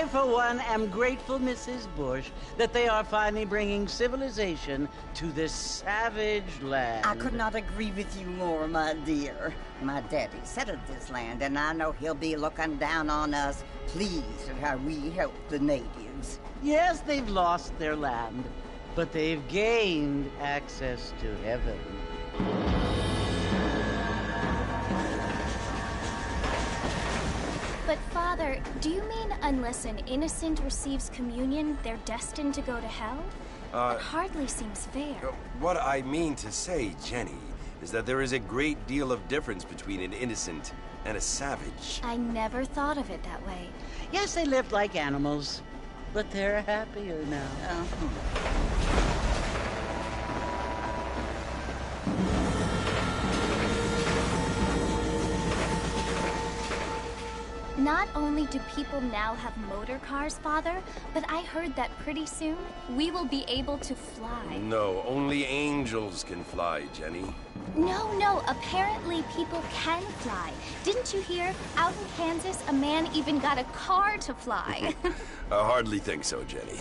I, for one, am grateful, Mrs. Bush, that they are finally bringing civilization to this savage land. I could not agree with you more, my dear. My daddy settled this land, and I know he'll be looking down on us, pleased at how we help the natives. Yes, they've lost their land, but they've gained access to heaven. But, Father, do you mean unless an innocent receives communion, they're destined to go to hell? That hardly seems fair. What I mean to say, Jenny, is that there is a great deal of difference between an innocent and a savage. I never thought of it that way. Yes, they lived like animals, but they're happier now. Not only do people now have motor cars, Father, but I heard that pretty soon we will be able to fly. No, only angels can fly, Jenny. No, apparently people can fly. Didn't you hear? Out in Kansas, a man even got a car to fly. I hardly think so, Jenny.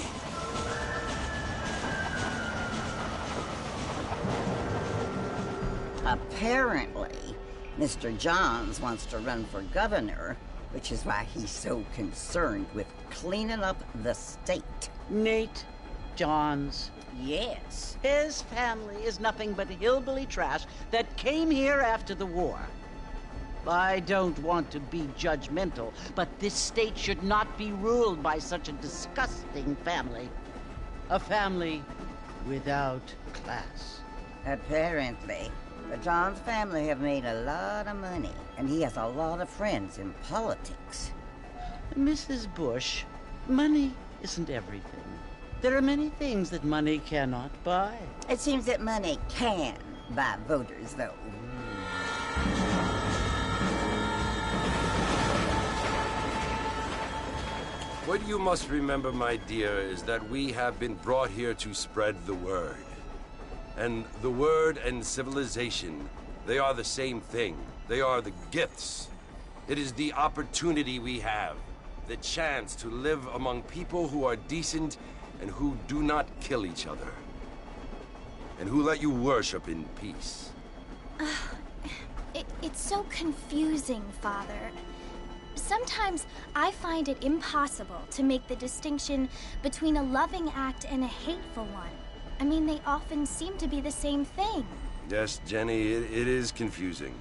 Apparently, Mr. Johns wants to run for governor, which is why he's so concerned with cleaning up the state. Nate Johns. Yes. His family is nothing but hillbilly trash that came here after the war. I don't want to be judgmental, but this state should not be ruled by such a disgusting family. A family without class. Apparently. The Johns family have made a lot of money, and he has a lot of friends in politics. Mrs. Bush, money isn't everything. There are many things that money cannot buy. It seems that money can buy voters, though. What you must remember, my dear, is that we have been brought here to spread the word. And the word and civilization, they are the same thing. They are the gifts. It is the opportunity we have, the chance to live among people who are decent and who do not kill each other, and who let you worship in peace. It's so confusing, Father. Sometimes I find it impossible to make the distinction between a loving act and a hateful one. I mean, they often seem to be the same thing. Yes, Jenny, it is confusing.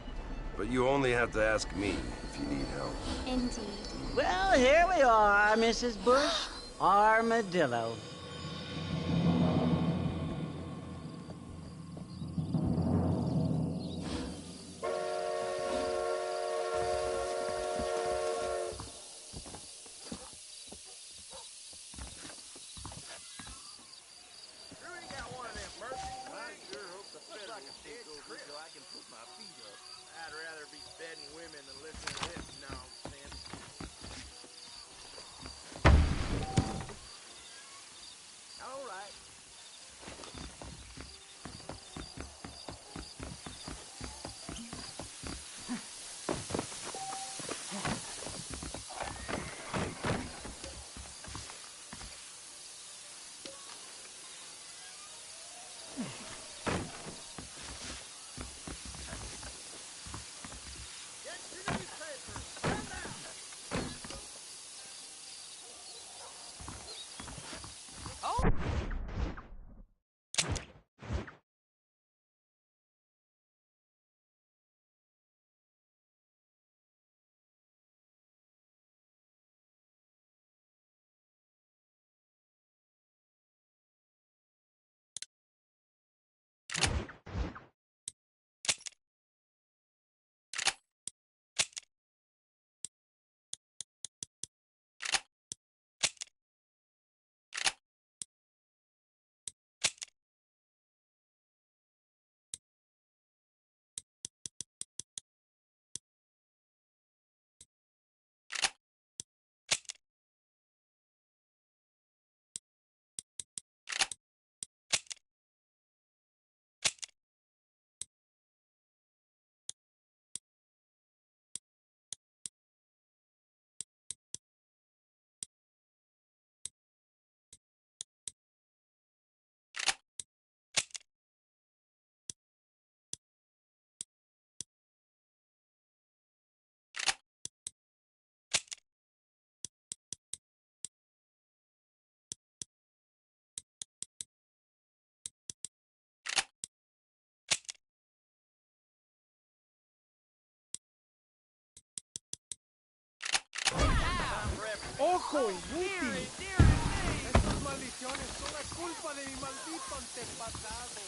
But you only have to ask me if you need help. Indeed. Well, here we are, Mrs. Bush. Armadillo. I'd rather be bedding women than listening to this nonsense. All right. Get your newspaper. ¡Ojo, inútil! Estas maldiciones son la culpa de mi maldito antepasado.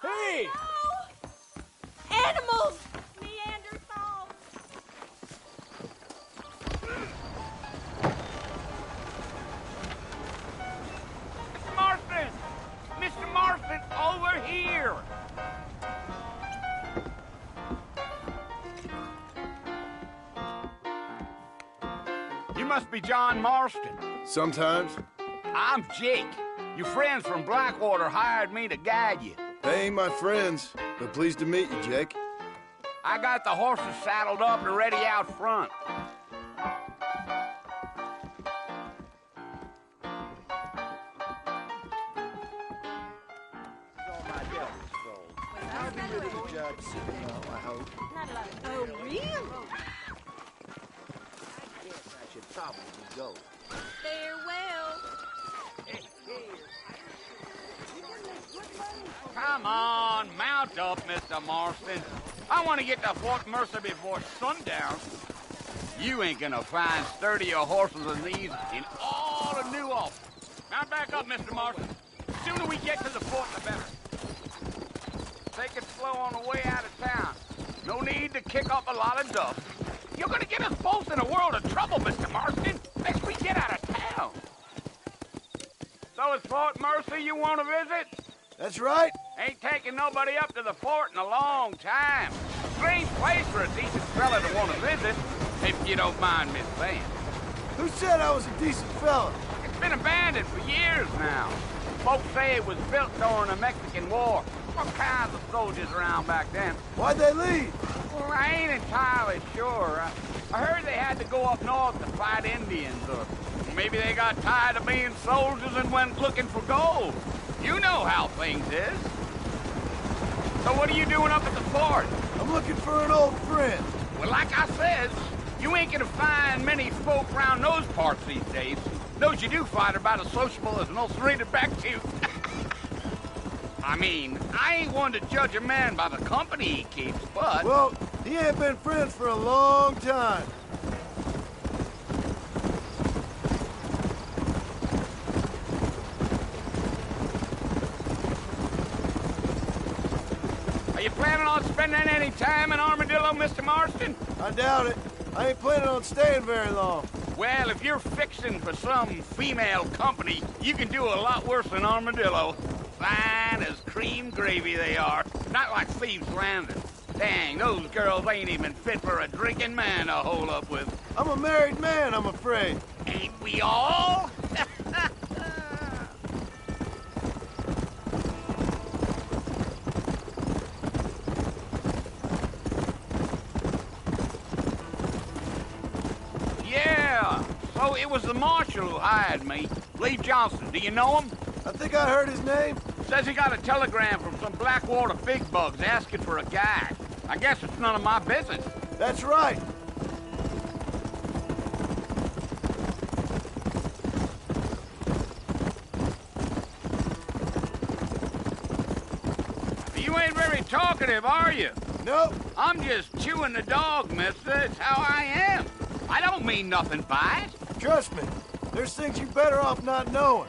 Hey! No! Animals! Neanderthals! Mr. Marston! Mr. Marston, over here! You must be John Marston. Sometimes. I'm Jake. Your friends from Blackwater hired me to guide you. They ain't my friends, but pleased to meet you, Jake. I got the horses saddled up and ready out front. I'll be with the judge soon, I hope. Oh, really? I guess I should probably go. Farewell. Come on, mount up, Mr. Marston. I want to get to Fort Mercer before sundown. You ain't gonna find sturdier horses than these in all of New Ulm. Mount back up, Mr. Marston. The sooner we get to the fort, the better. Take it slow on the way out of town. No need to kick up a lot of dust. You're gonna get us both in a world of trouble, Mr. Marston, next we get out of town. So it's Fort Mercer you want to visit? That's right. Ain't taking nobody up to the fort in a long time. A strange place for a decent fella to want to visit, if you don't mind me saying. Who said I was a decent fella? It's been abandoned for years now. Folks say it was built during the Mexican War. All kinds of soldiers around back then. Why'd they leave? Well, I ain't entirely sure. I heard they had to go up north to fight Indians, or maybe they got tired of being soldiers and went looking for gold. You know how things is. So what are you doing up at the fort? I'm looking for an old friend. Well, like I said, you ain't gonna find many folk around those parts these days. Those you do find are about as sociable as an ulcerated back tooth. I mean, I ain't one to judge a man by the company he keeps, but... Well, he ain't been friends for a long time. Are you planning on spending any time in Armadillo, Mr. Marston? I doubt it. I ain't planning on staying very long. Well, if you're fixing for some female company, you can do a lot worse than Armadillo. Fine as cream gravy they are. Not like Thieves' Landing. Dang, those girls ain't even fit for a drinking man to hole up with. I'm a married man, I'm afraid. Ain't we all? Yeah, so it was the marshal who hired me. Lee Johnson, do you know him? I think I heard his name. Says he got a telegram from some Blackwater big bugs asking for a guide. I guess it's none of my business. That's right. You ain't very talkative, are you? Nope. I'm just chewing the dog, mister. It's how I am. I don't mean nothing by it. Trust me. There's things you're better off not knowing.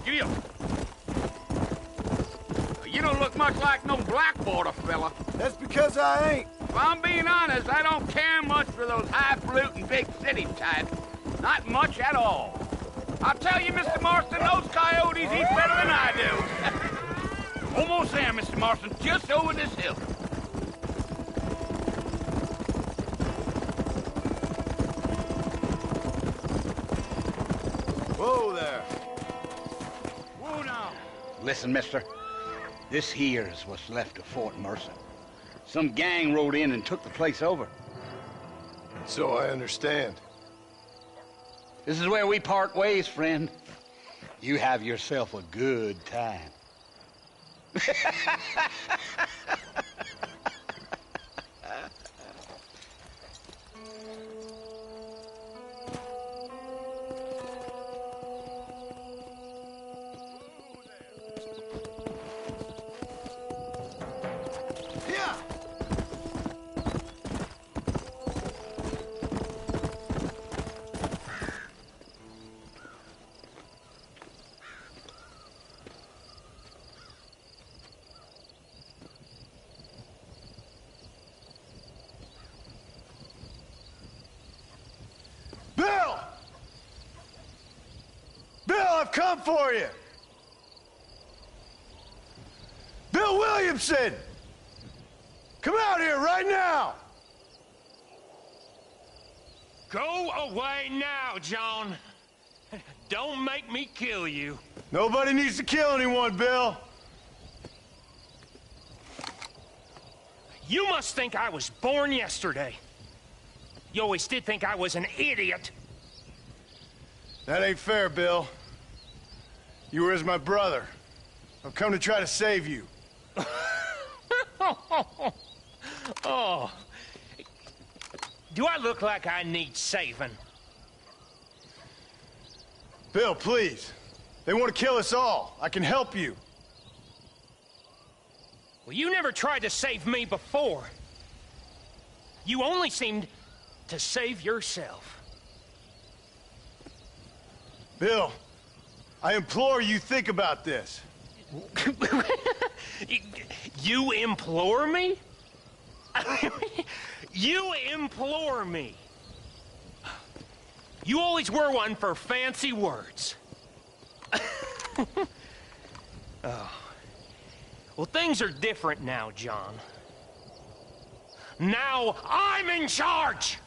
Giddy up. You don't look much like no Blackwater fella. That's because I ain't. If I'm being honest, I don't care much for those highfalutin big city types. Not much at all. I'll tell you, Mr. Marston, those coyotes eat better than I do. Almost there, Mr. Marston, just over this hill. Whoa there. Whoa now. Listen, mister. This here is what's left of Fort Mercer. Some gang rode in and took the place over. So I understand. This is where we part ways, friend. You have yourself a good time. Bill! Bill, I've come for you! Bill Williamson! Come out here right now! Go away now, John. Don't make me kill you. Nobody needs to kill anyone, Bill. You must think I was born yesterday. You always did think I was an idiot. That ain't fair, Bill. You were as my brother. I've come to try to save you. Oh. Do I look like I need saving? Bill, please. They want to kill us all. I can help you. Well, you never tried to save me before. You only seemed to save yourself. Bill, I implore you think about this. You implore me? You implore me. You always were one for fancy words. Oh. Well, things are different now, John. Now I'm in charge!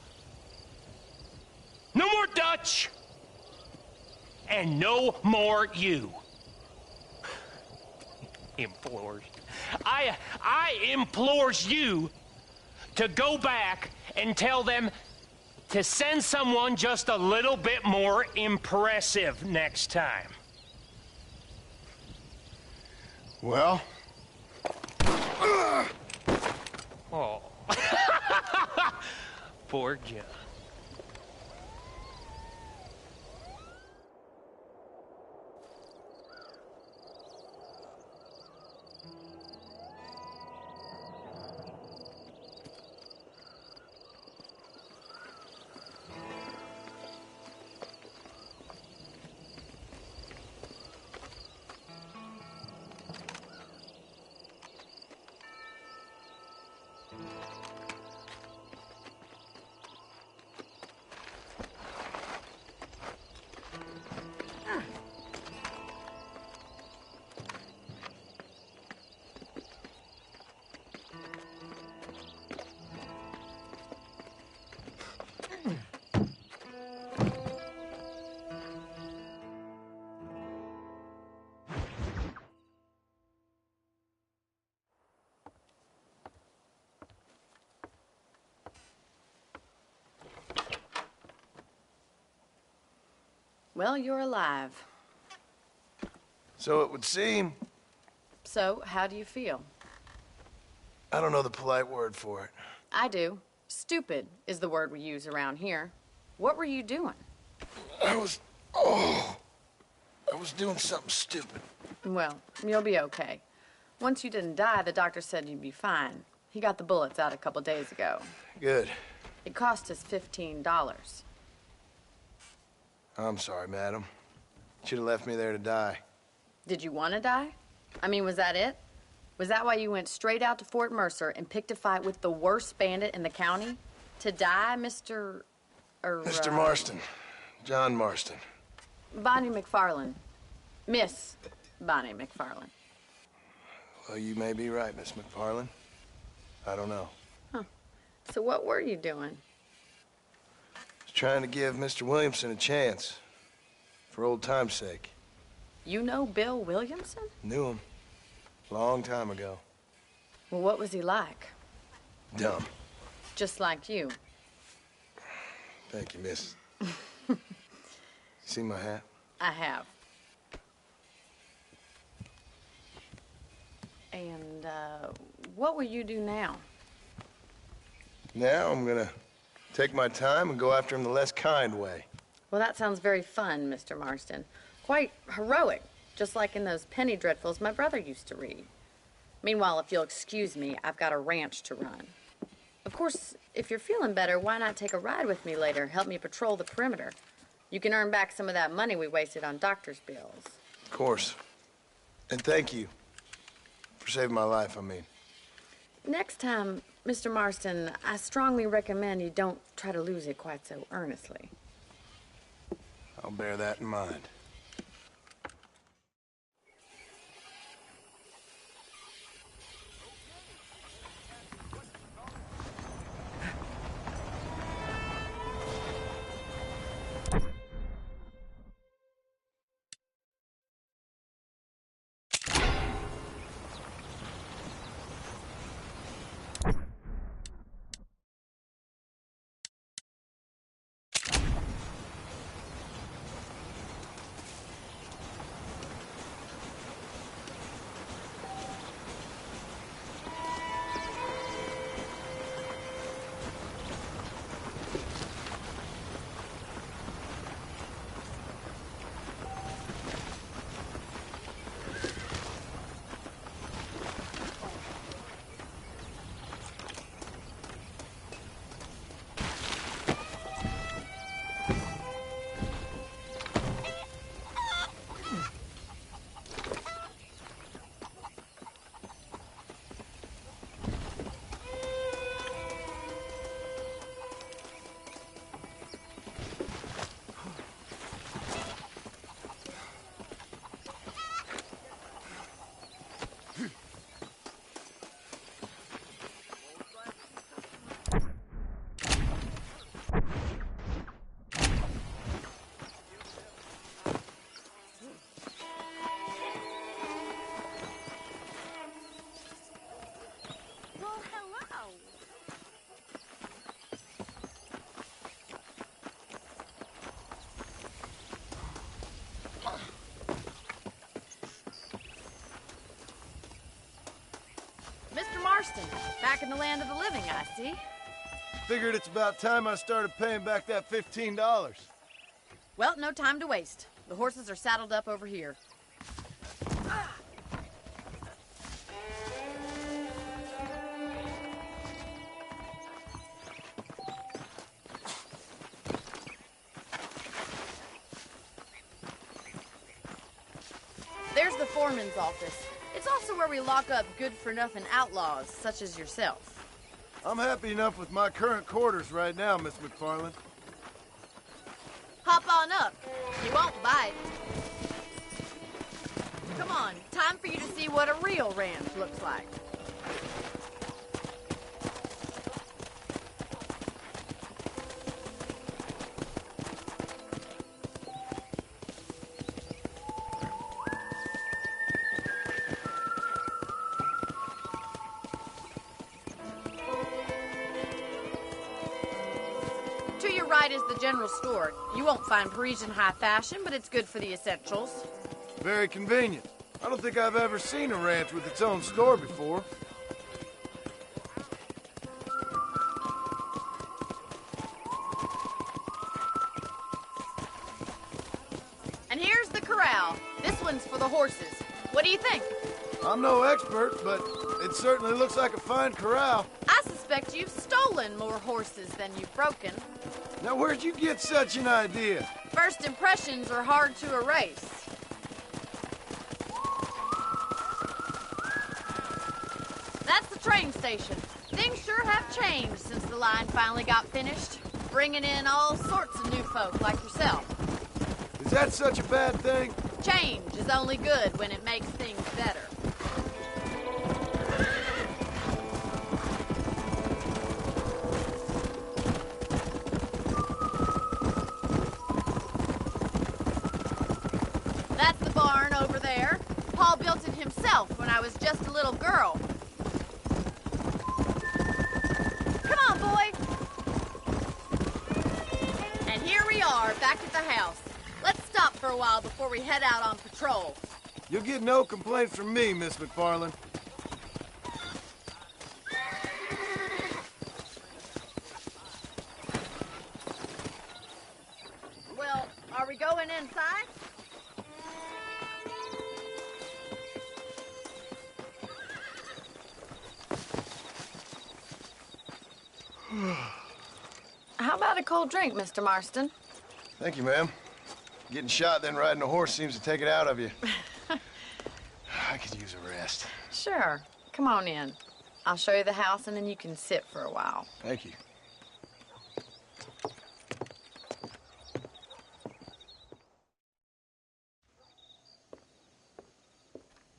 No more Dutch! And no more you. Implores. I implores you to go back and tell them to send someone just a little bit more impressive next time. Well? Oh. Poor John. Well, you're alive. So it would seem. So, how do you feel? I don't know the polite word for it. I do. Stupid is the word we use around here. What were you doing? I was doing something stupid. Well, you'll be okay. Once you didn't die, the doctor said you'd be fine. He got the bullets out a couple days ago. Good. It cost us $15. I'm sorry, madam. Should have left me there to die. Did you want to die? I mean, was that it? Was that why you went straight out to Fort Mercer and picked a fight with the worst bandit in the county? To die, Mr. Mr. Marston. John Marston. Bonnie McFarlane. Miss Bonnie McFarlane. Well, you may be right, Miss McFarlane. I don't know. Huh. So what were you doing? Was trying to give Mr. Williamson a chance. For old time's sake. You know Bill Williamson? Knew him. Long time ago. Well, what was he like? Dumb. Just like you. Thank you, miss. See my hat? I have. And, what will you do now? Now I'm gonna take my time and go after him the less kind way. Well, that sounds very fun, Mr. Marston. Quite heroic, just like in those penny dreadfuls my brother used to read. Meanwhile, if you'll excuse me, I've got a ranch to run. Of course, if you're feeling better, why not take a ride with me later? Help me patrol the perimeter. You can earn back some of that money we wasted on doctor's bills. Of course. And thank you. For saving my life, I mean. Next time, Mr. Marston, I strongly recommend you don't try to lose it quite so earnestly. I'll bear that in mind. Mr. Marston, back in the land of the living, I see. Figured it's about time I started paying back that $15. Well, no time to waste. The horses are saddled up over here. There's the foreman's office. It's also where we lock up good-for-nothing outlaws, such as yourself. I'm happy enough with my current quarters right now, Miss McFarlane. Hop on up. You won't bite. Come on, time for you to see what a real ranch looks like. To your right is the general store. You won't find Parisian high fashion, but it's good for the essentials. Very convenient. I don't think I've ever seen a ranch with its own store before. And here's the corral. This one's for the horses. What do you think? I'm no expert, but it certainly looks like a fine corral. I suspect you've stolen more horses than you've broken. Now, where'd you get such an idea? First impressions are hard to erase. That's the train station. Things sure have changed since the line finally got finished, bringing in all sorts of new folk like yourself. Is that such a bad thing? Change is only good when it makes things better. That's the barn over there. Paul built it himself when I was just a little girl. Come on, boy. And here we are, back at the house. Let's stop for a while before we head out on patrol. You'll get no complaints from me, Miss McFarland. Well, are we going inside? How about a cold drink, Mr. Marston? Thank you, ma'am. Getting shot, then riding a horse seems to take it out of you. I could use a rest. Sure. Come on in. I'll show you the house, and then you can sit for a while. Thank you.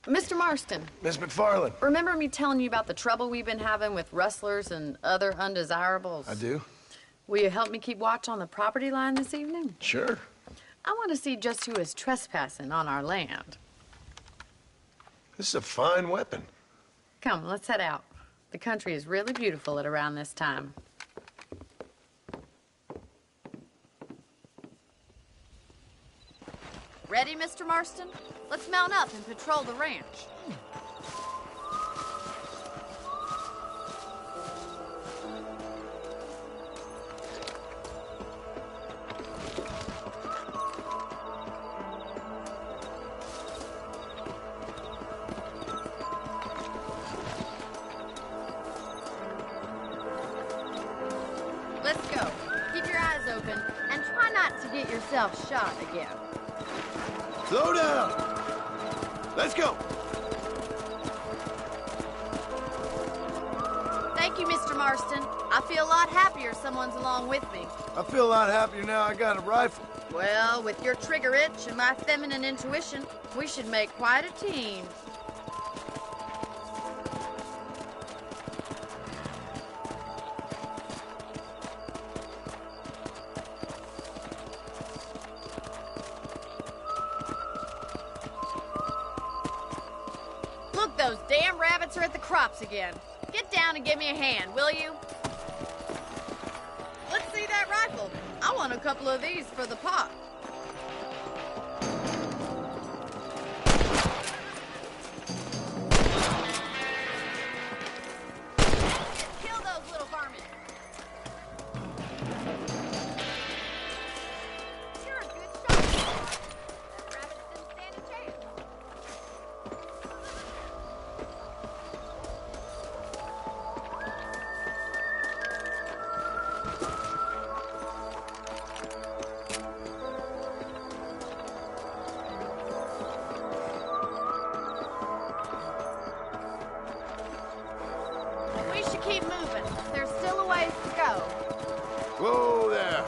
Mr. Marston. Miss McFarland. Remember me telling you about the trouble we've been having with rustlers and other undesirables? I do. Will you help me keep watch on the property line this evening? Sure. I want to see just who is trespassing on our land. This is a fine weapon. Come, let's head out. The country is really beautiful at around this time. Ready, Mr. Marston? Let's mount up and patrol the ranch. Let's go. Keep your eyes open and try not to get yourself shot again. Slow down. Let's go. Thank you, Mr. Marston. I feel a lot happier someone's along with me. I feel a lot happier now I got a rifle. Well, with your trigger itch and my feminine intuition, we should make quite a team. Look, those damn rabbits are at the crops again. Get down and give me a hand, will you? Let's see that rifle. I want a couple of these for the pot. Kill those little varmints. You're a good shot. That rabbit didn't stand a chance. We should keep moving. There's still a ways to go. Whoa there.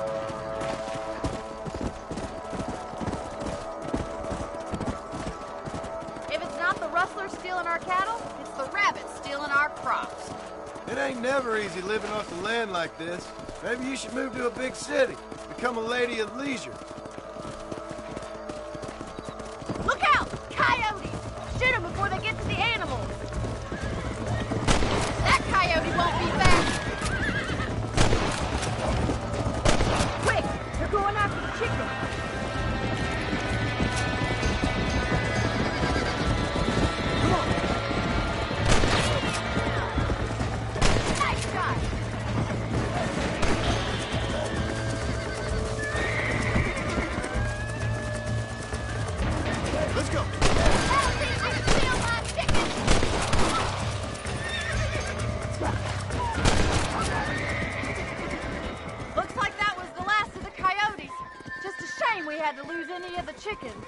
If it's not the rustlers stealing our cattle, it's the rabbits stealing our crops. It ain't never easy living off the land like this. Maybe you should move to a big city. Become a lady of leisure. Look out! Coyotes! Shoot them before they get to the animals. That coyote won't be back. Quick! They're going after the chickens. Come on! Nice shot! Let's go. I don't think I can steal my chickens! second.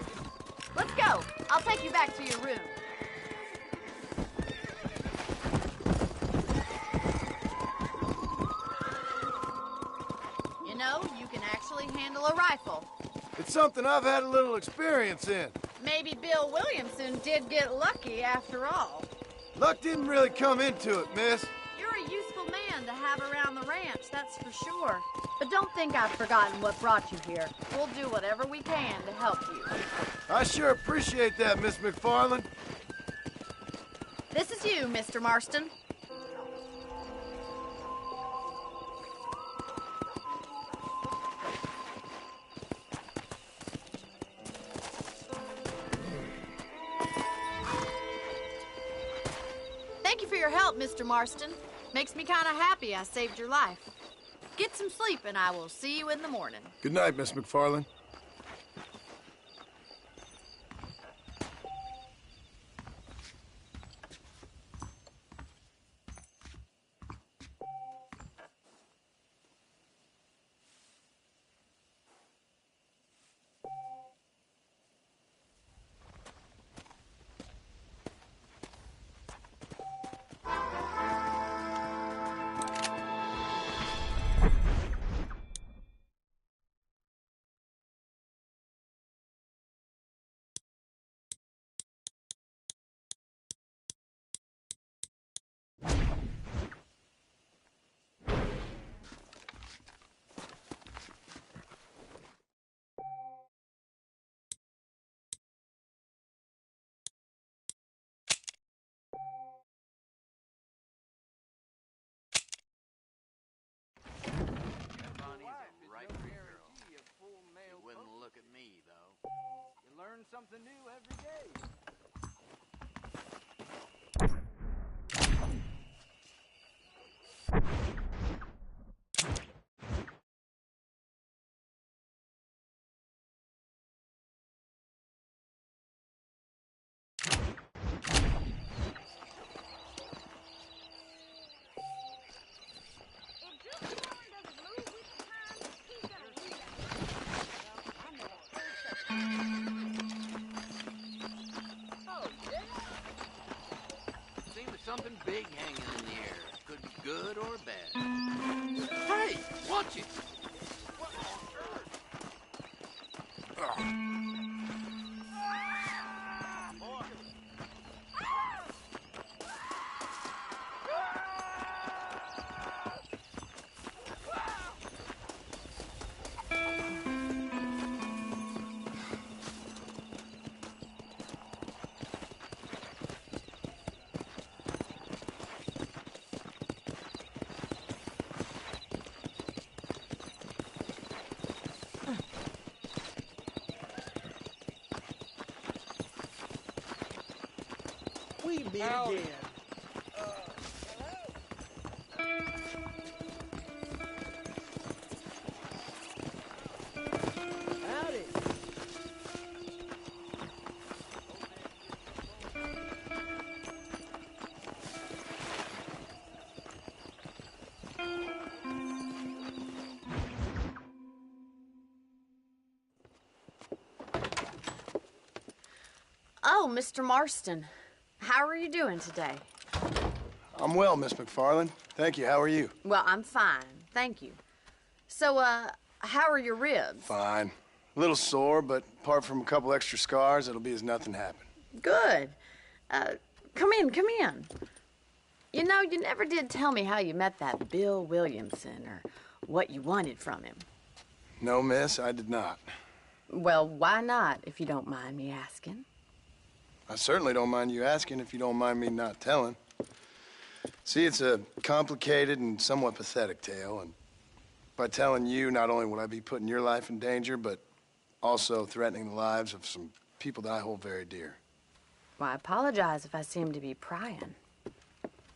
Let's go. I'll take you back to your room. You know, you can actually handle a rifle. It's something I've had a little experience in. Maybe Bill Williamson did get lucky after all. Luck didn't really come into it, miss. You're a useful man to have around the ranch, that's for sure. But don't think I've forgotten what brought you here. We'll do whatever we can to help you. I sure appreciate that, Miss McFarland. This is you, Mr. Marston. Thank you for your help, Mr. Marston. Makes me kind of happy I saved your life. Get some sleep, and I will see you in the morning. Good night, Miss McFarland. Learn something new every day. Something big hanging in the air. Could be good or bad. Hey, watch it! What on earth? We meet again. Howdy. Oh, Mr. Marston. How are you doing today? I'm well, Miss McFarland. Thank you. How are you? Well, I'm fine. Thank you. So, how are your ribs? Fine. A little sore, but apart from a couple extra scars, it'll be as nothing happened. Good. Come in, come in. You know, you never did tell me how you met that Bill Williamson or what you wanted from him. No, miss, I did not. Well, why not, if you don't mind me asking? I certainly don't mind you asking if you don't mind me not telling. See, it's a complicated and somewhat pathetic tale, and by telling you, not only would I be putting your life in danger, but also threatening the lives of some people that I hold very dear. Well, I apologize if I seem to be prying.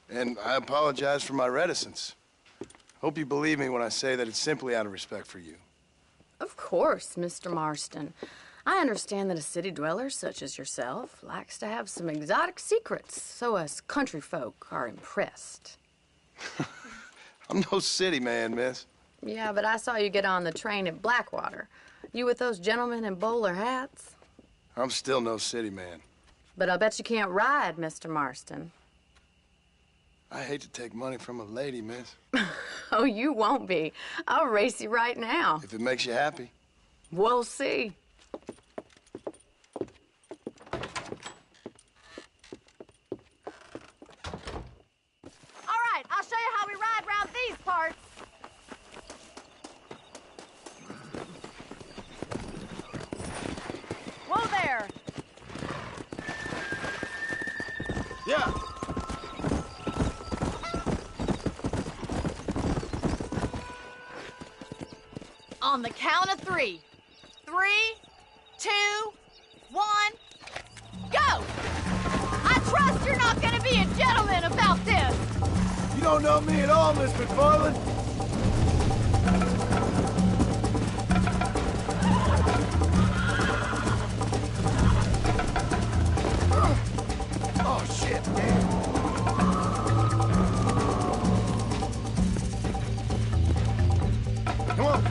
And I apologize for my reticence. Hope you believe me when I say that it's simply out of respect for you. Of course, Mr. Marston. I understand that a city dweller such as yourself likes to have some exotic secrets, so us country folk are impressed. I'm no city man, miss. Yeah, but I saw you get on the train at Blackwater. You with those gentlemen in bowler hats? I'm still no city man. But I bet you can't ride, Mr. Marston. I hate to take money from a lady, miss. Oh, you won't be. I'll race you right now. If it makes you happy. We'll see. All right, I'll show you how we ride around these parts. Whoa there. Yeah. On the count of 3. 3, 2, 1, go! I trust you're not gonna be a gentleman about this! You don't know me at all, Miss McFarland. Oh, shit, man. Come on.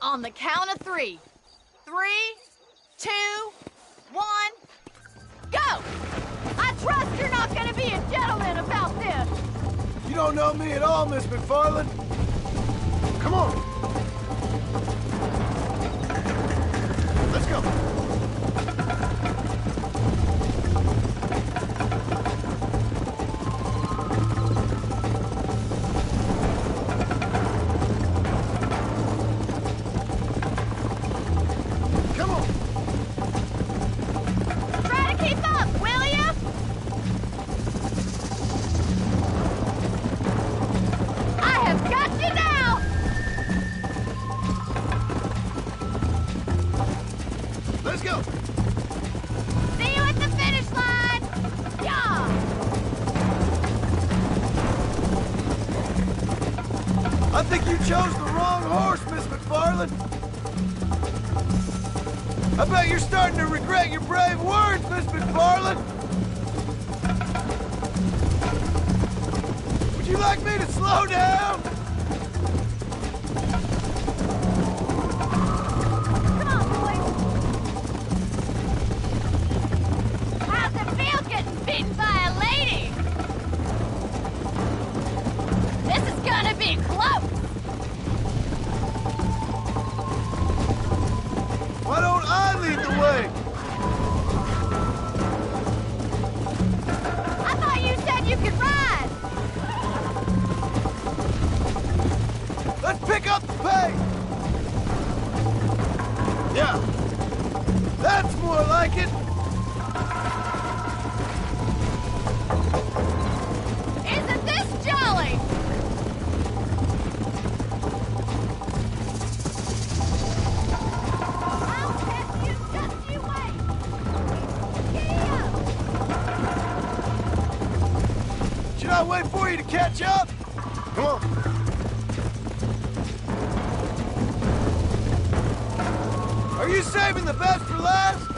On the count of 3. 3, 2, 1, go! I trust you're not gonna be a gentleman about this! You don't know me at all, Miss McFarland. Come on. Let's go. I think you chose the wrong horse, Miss McFarland. I bet you're starting to regret your brave words, Miss McFarland. Would you like me to slow down? Come on, boys. How's it feel getting beaten by a lady? This is gonna be close. I wait for you to catch up? Come on. Are you saving the best for last?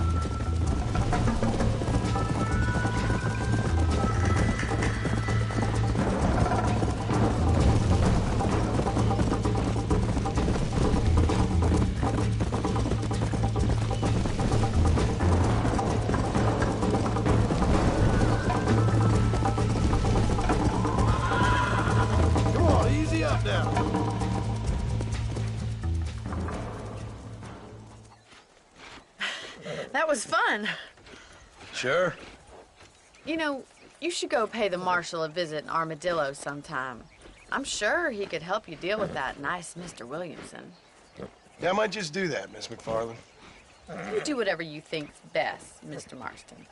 That was fun. Sure. You know, you should go pay the marshal a visit in Armadillo sometime. I'm sure he could help you deal with that nice Mr. Williamson. Yeah, I might just do that, Miss McFarland. You do whatever you think's best, Mr. Marston.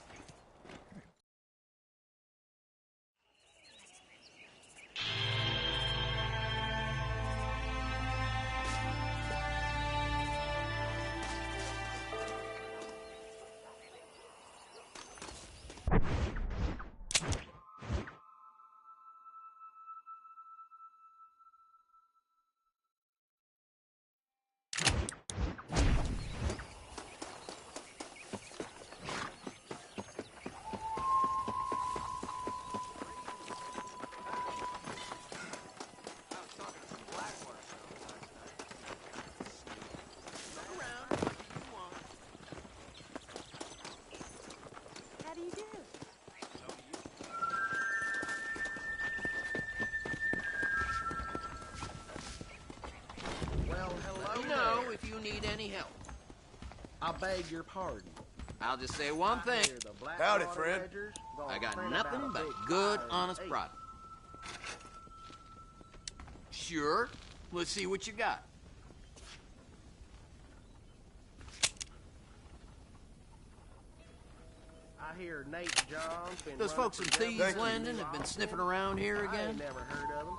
If you need any help. I beg your pardon. I'll just say one thing. Howdy, friend. I got nothing but good, honest product. Sure. Let's see what you got. I hear Nate John's been Those folks in Thieves Landing have been sniffing around here again? I ain't never heard of them.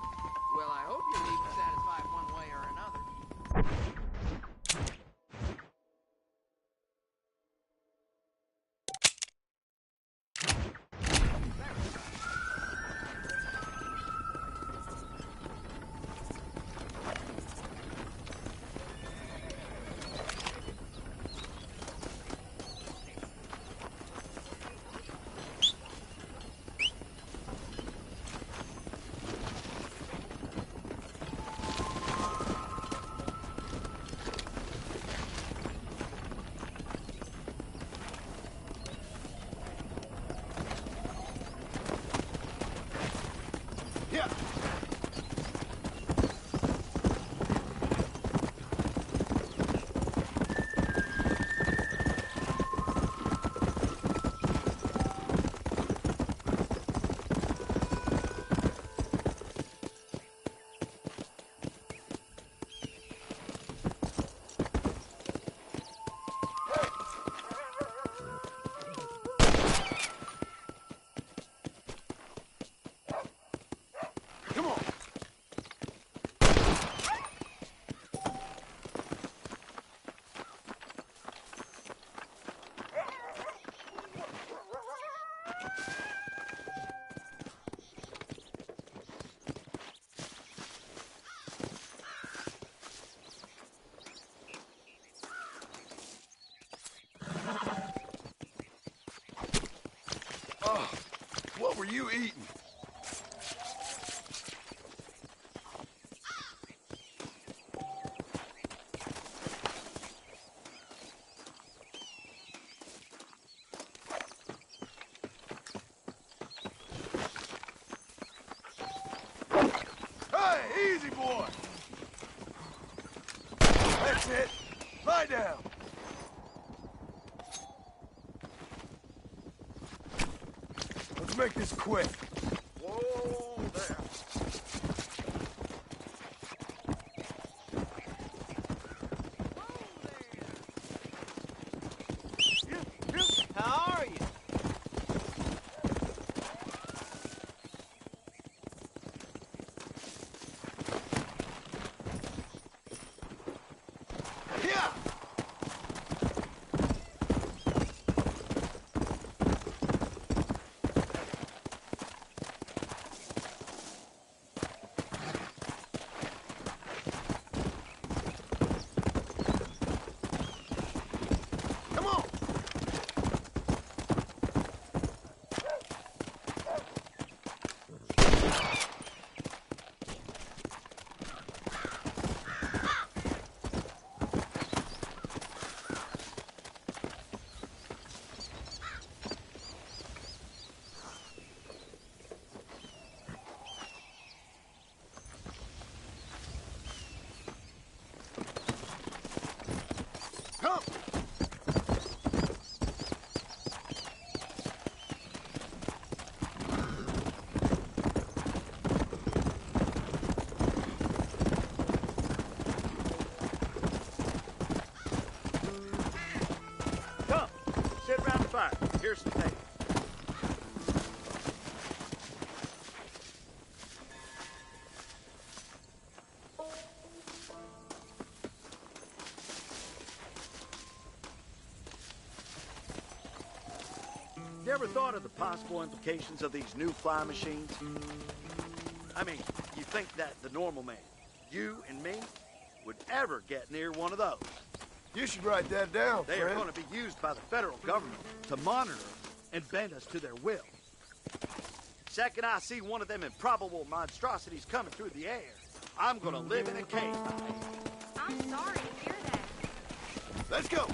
Well, I hope you leave satisfied one way or another. Oh, what were you eating? Hey, easy, boy. That's it. Lie down. Let's make this quick. Whoa there. How are you? Yeah. Here's some paper. You ever thought of the possible implications of these new flying machines? I mean, you think that the normal man, you and me, would ever get near one of those? You should write that down, They friend. are going to be used by the federal government to monitor and bend us to their will. Second I see one of them improbable monstrosities coming through the air, I'm going to live in a cave. I'm sorry to hear that. Let's go.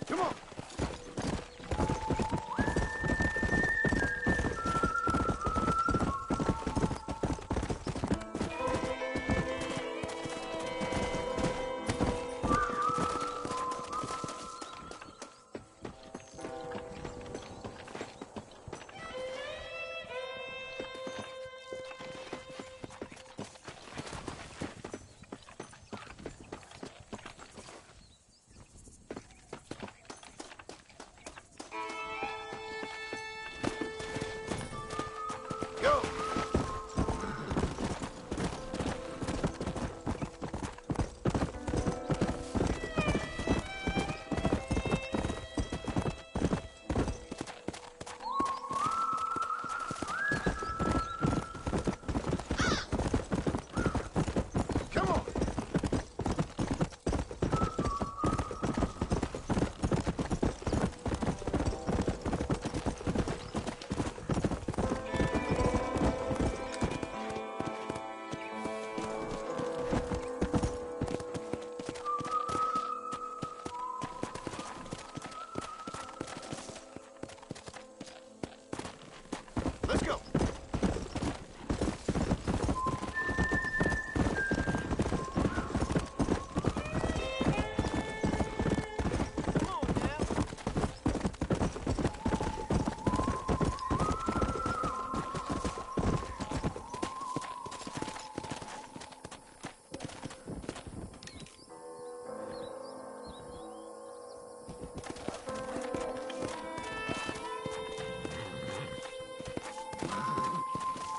Come on. Go. Come on. Let's go.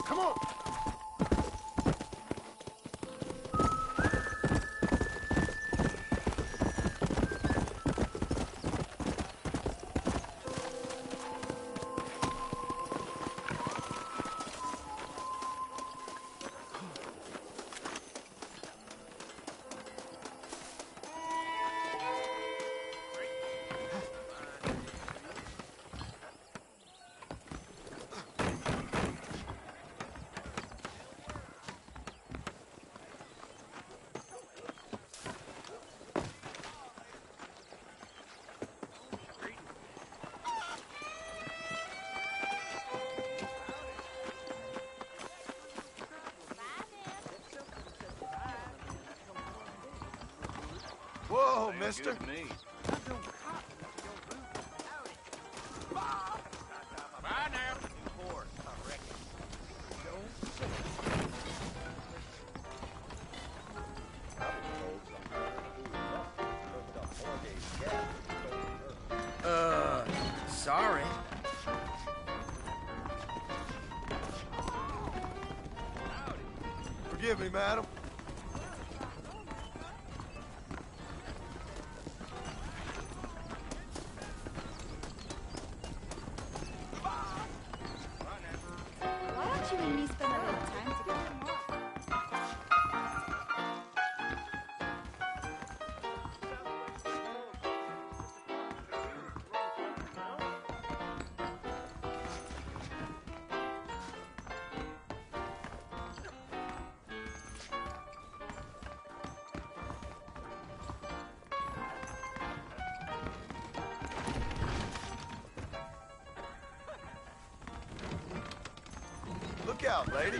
Come on. Whoa, mister. Bye now. Sorry. Forgive me, madam. Why don't you and me spend a little time together? Look out, lady.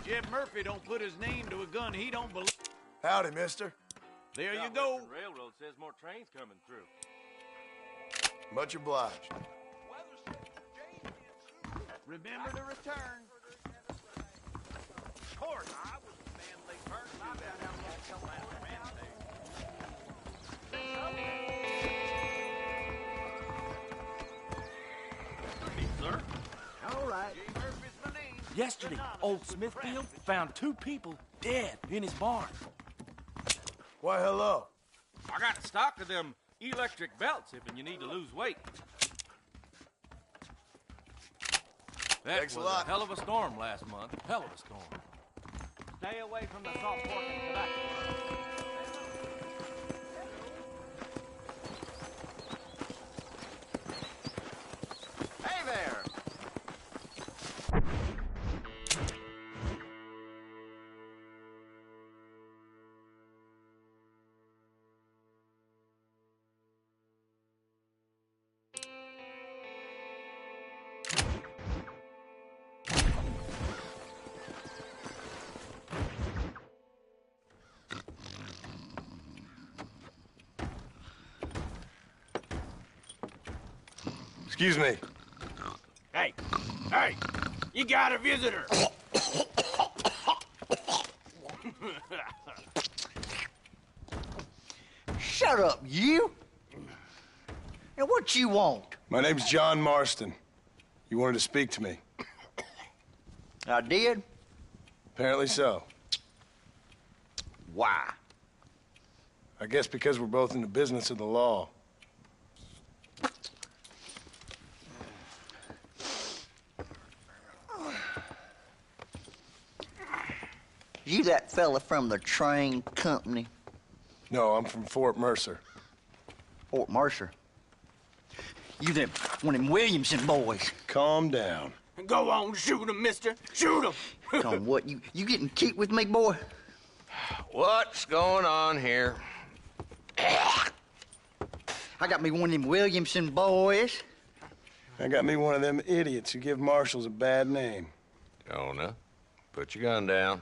Jeff Murphy don't put his name to a gun he don't believe. Howdy, mister. There you go. Railroad says more trains coming through. Much obliged. Remember to return. Of course, I was a manly person. I bet how long come out of Sir? All right. Yesterday, old Smithfield found 2 people dead in his barn. Why, hello. I got a stock of them electric belts if you need to lose weight. That Thanks a was lot. a hell of a storm last month. Hell of a storm. Stay away from the salt pork and tobacco. Hey there! Excuse me. Hey, you got a visitor. Shut up, you! And what you want? My name's John Marston. You wanted to speak to me. I did? Apparently so. Why? I guess because we're both in the business of the law. You that fella from the train company? No, I'm from Fort Mercer. Fort Mercer? You them one of them Williamson boys? Calm down. Go on, shoot him, mister. Shoot him. Tom, what, you getting cute with me, boy? What's going on here? I got me one of them Williamson boys. I got me one of them idiots who give marshals a bad name. Jonah, put your gun down.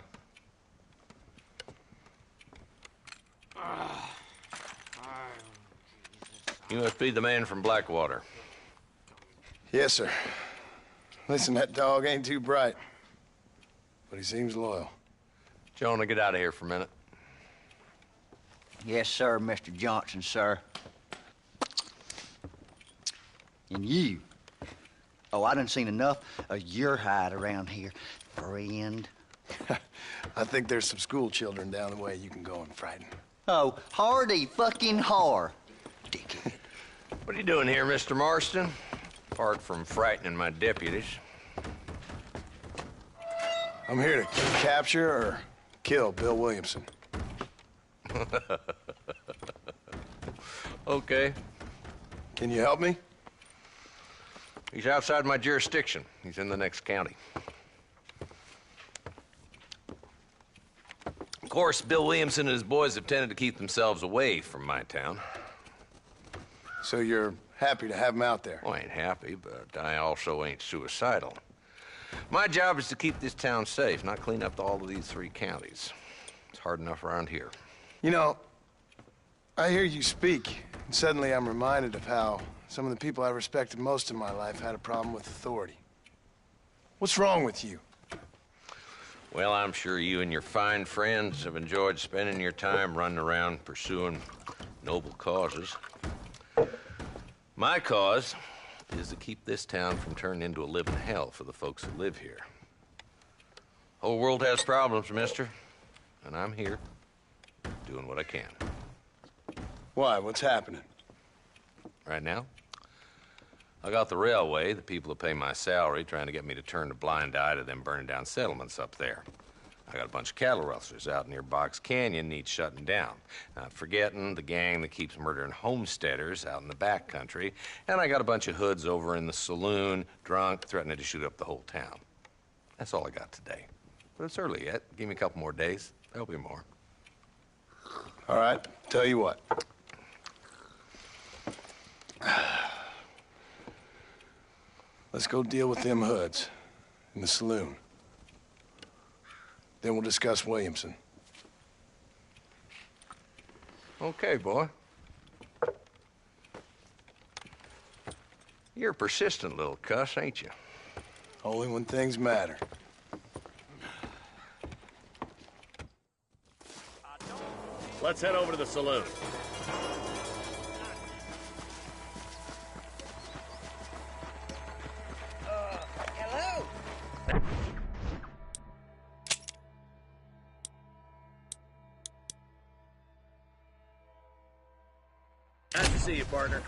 You must be the man from Blackwater. Yes, sir. Listen, that dog ain't too bright, but he seems loyal. Jonah, get out of here for a minute. Yes, sir, Mr. Johnson, sir. And you. Oh, I done seen enough of your hide around here, friend. I think there's some school children down the way you can go and frighten. Oh, hardy fucking har. Dickhead. What are you doing here, Mr. Marston? Apart from frightening my deputies. I'm here to capture or kill Bill Williamson. Okay. Can you help me? He's outside my jurisdiction. He's in the next county. Of course, Bill Williamson and his boys have tended to keep themselves away from my town. So you're happy to have him out there? Well, I ain't happy, but I also ain't suicidal. My job is to keep this town safe, not clean up all of these 3 counties. It's hard enough around here. You know, I hear you speak, and suddenly I'm reminded of how some of the people I respected most in my life had a problem with authority. What's wrong with you? Well, I'm sure you and your fine friends have enjoyed spending your time running around pursuing noble causes. My cause is to keep this town from turning into a living hell for the folks who live here. Whole world has problems, mister, and I'm here doing what I can. Why? What's happening? Right now, I got the railway, the people who pay my salary, trying to get me to turn a blind eye to them burning down settlements up there. I got a bunch of cattle rustlers out near Box Canyon needs shutting down. Not forgetting the gang that keeps murdering homesteaders out in the back country. And I got a bunch of hoods over in the saloon, drunk, threatening to shoot up the whole town. That's all I got today. But it's early yet. Give me a couple more days. There'll be more. All right, tell you what. Let's go deal with them hoods in the saloon. Then we'll discuss Williamson. Okay, boy. You're a persistent little cuss, ain't you? Only when things matter. Let's head over to the saloon. Hello? Nice to see you, partner.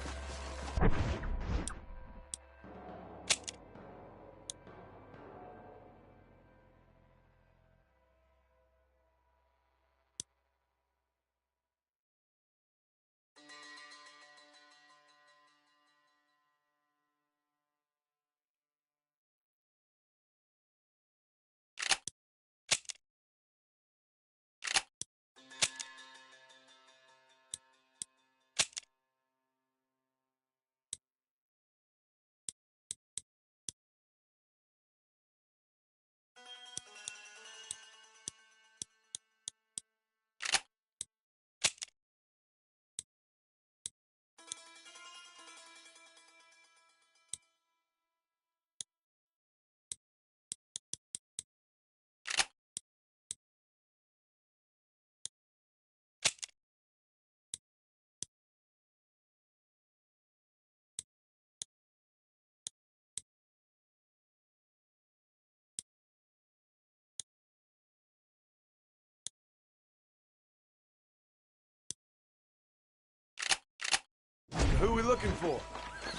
Who are we looking for?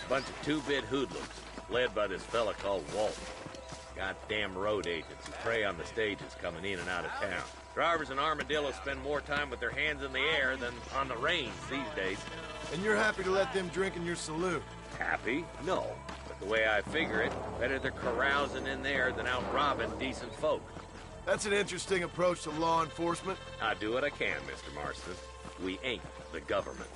Bunch of two-bit hoodlums, led by this fella called Walt. Goddamn road agents who prey on the stages coming in and out of town. Drivers in Armadillo spend more time with their hands in the air than on the reins these days. And you're happy to let them drink in your saloon? Happy? No. But the way I figure it, better they're carousing in there than out robbing decent folk. That's an interesting approach to law enforcement. I do what I can, Mr. Marston. We ain't the government.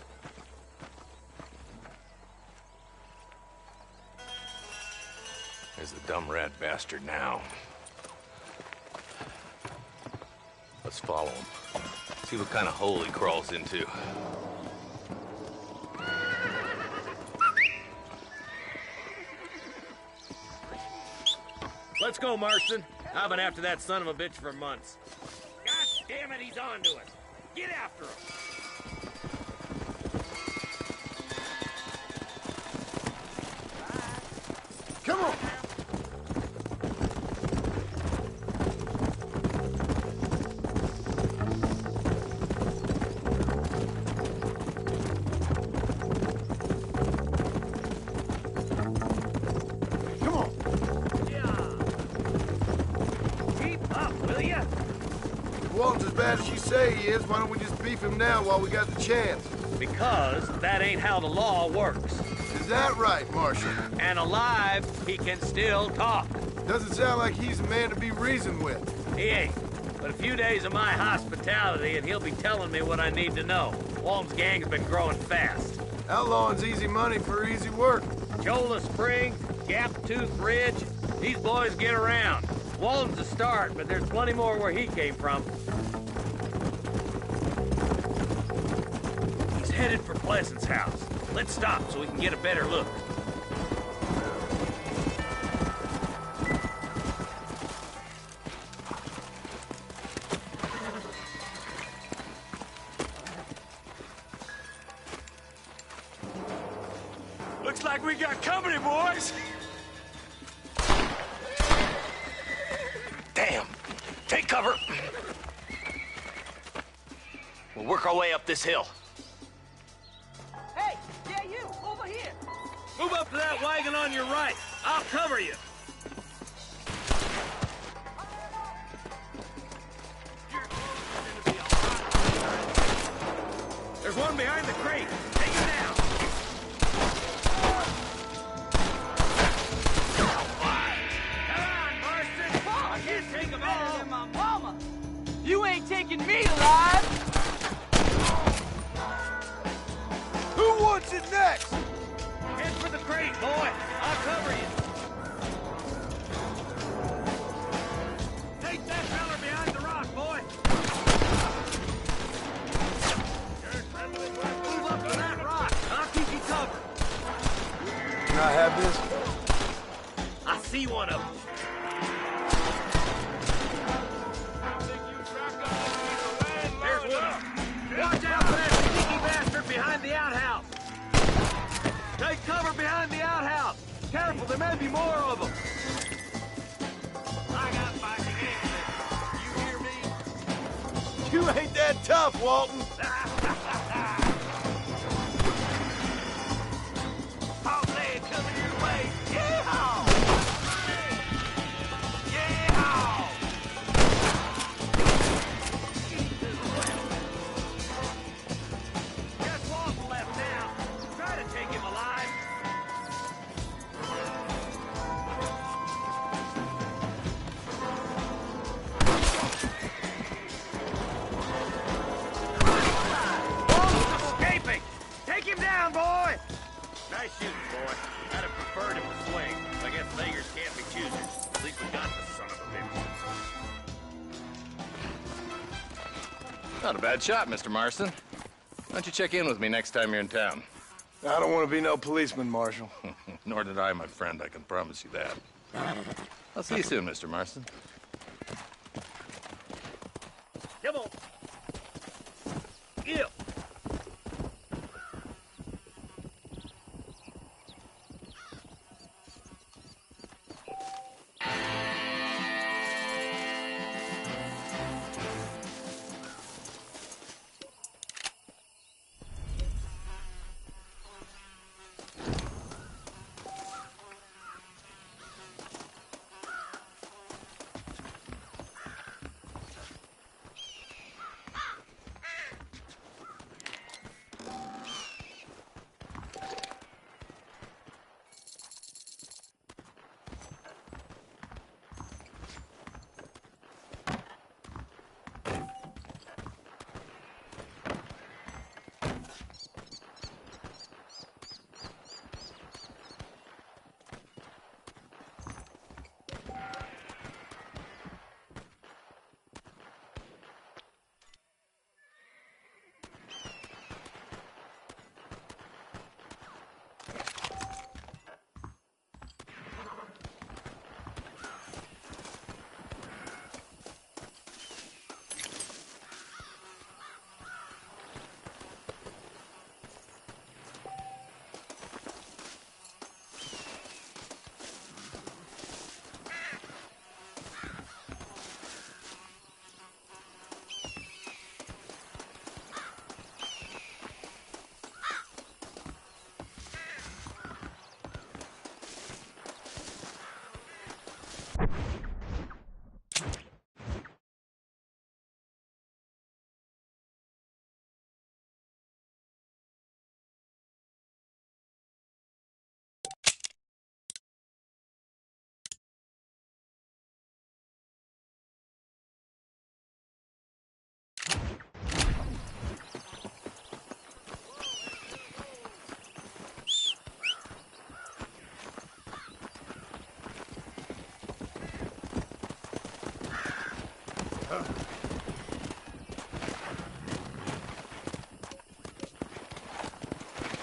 There's the dumb rat bastard now. Let's follow him. See what kind of hole he crawls into. Let's go, Marston. I've been after that son of a bitch for months. God damn it, he's on to us. Get after him. Come on! Come on! Keep up, will ya? If Walton's as bad as you say he is, why don't we just beef him now while we got the chance? Because that ain't how the law works. Is that right, Marshal? And alive, he can still talk. Doesn't sound like he's a man to be reasoned with. He ain't. But a few days of my hospitality and he'll be telling me what I need to know. Walton's gang's been growing fast. Outlawing's easy money for easy work. Cholla Springs, Gap Tooth Ridge, these boys get around. Walton's a start, but there's plenty more where he came from. He's headed for Pleasant's house. Let's stop so we can get a better look. Looks like we got company, boys. Damn! Take cover! We'll work our way up this hill. Hey, yeah, you, over here. Move up to that wagon on your right. I'll cover you. one behind the crate. Take him down. I can't take him all. Than my mama. You ain't taking me alive. Who wants it next? Head for the crate, boy. I'll cover you. Take that feller behind the rock, boy. Move up to that rock. I'll keep you covered. Can I have this? I see one of them. There's one of them. Watch out for that sneaky bastard behind the outhouse. Take cover behind the outhouse. Careful, there may be more of them. I got fighting hands. You hear me? You ain't that tough, Walton. Hot leg coming your way. Yeehaw! Yeehaw! Just Walton left now. Try to take him alive. Walton's escaping! Take him down, boy! Nice shooting, boy. I'd have preferred him to swing. I guess beggars can't be choosers. At least we got the son of a bitch. Not a bad shot, Mr. Marston. Why don't you check in with me next time you're in town? I don't want to be no policeman, Marshal. Nor did I, my friend. I can promise you that. I'll see you soon, Mr. Marston. Come on. Get up.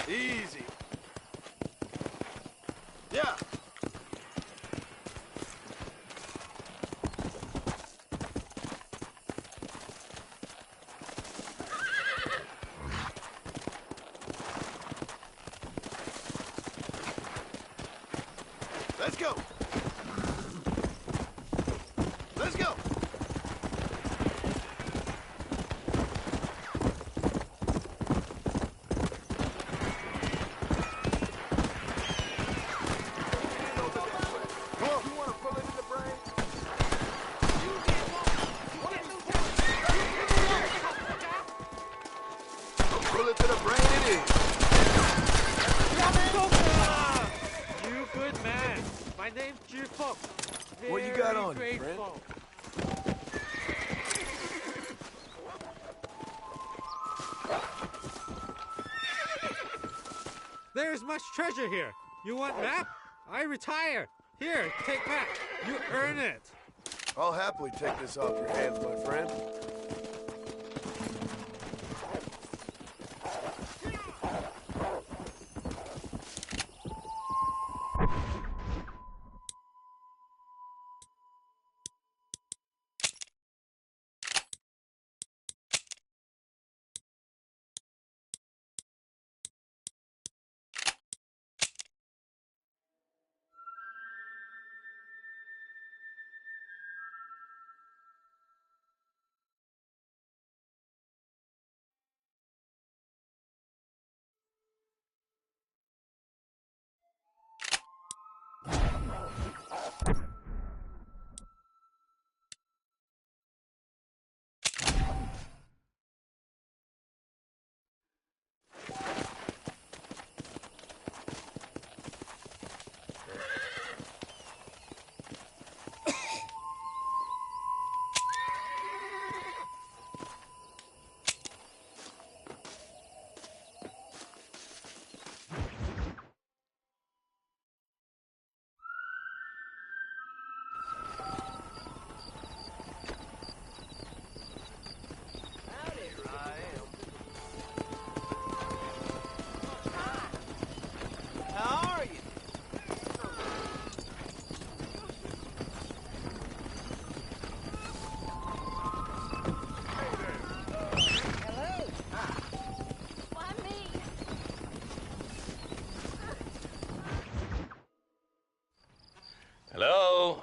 Easy. Yeah. Let's go. Let's go. Bullet to the name's Jifo. What you got on you, friend? Grateful. There's much treasure here. You want map? I retire. Here, take map. You earn it. I'll happily take this off your hands, my friend. Hello?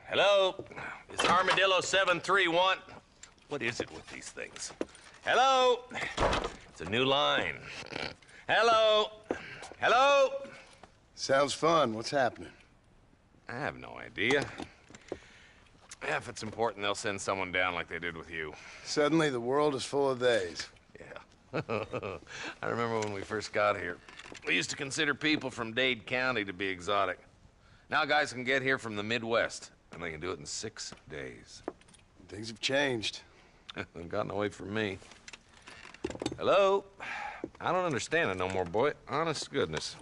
Hello? Is Armadillo 731? What is it with these things? Hello? It's a new line. Hello? Hello? Sounds fun. What's happening? I have no idea. Yeah, if it's important, they'll send someone down like they did with you. Suddenly, the world is full of theys. Yeah. I remember when we first got here. We used to consider people from Dade County to be exotic. Now guys can get here from the Midwest, and they can do it in 6 days. Things have changed. They've gotten away from me. Hello? I don't understand it no more, boy. Honest to goodness.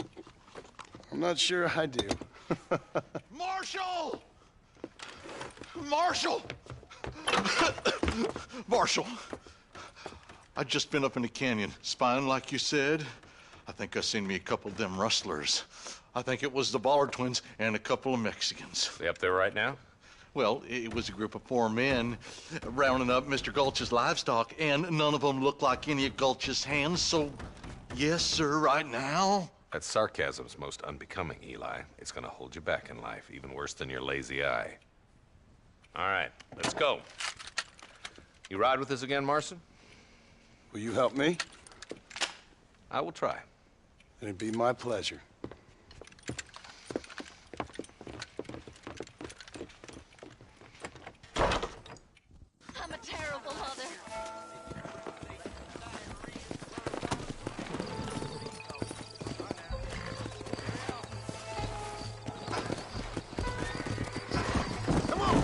I'm not sure I do. Marshal! Marshal! Marshal! I just been up in the canyon, spying like you said. I think I seen me a couple of them rustlers. I think it was the Ballard twins and a couple of Mexicans. They up there right now? Well, it was a group of 4 men rounding up Mr. Gulch's livestock, and none of them looked like any of Gulch's hands, so yes, sir, right now. That sarcasm's most unbecoming, Eli. It's gonna hold you back in life, even worse than your lazy eye. All right, let's go. You ride with us again, Marson? Will you help me? I will try. It'd be my pleasure. I'm a terrible mother. Come on.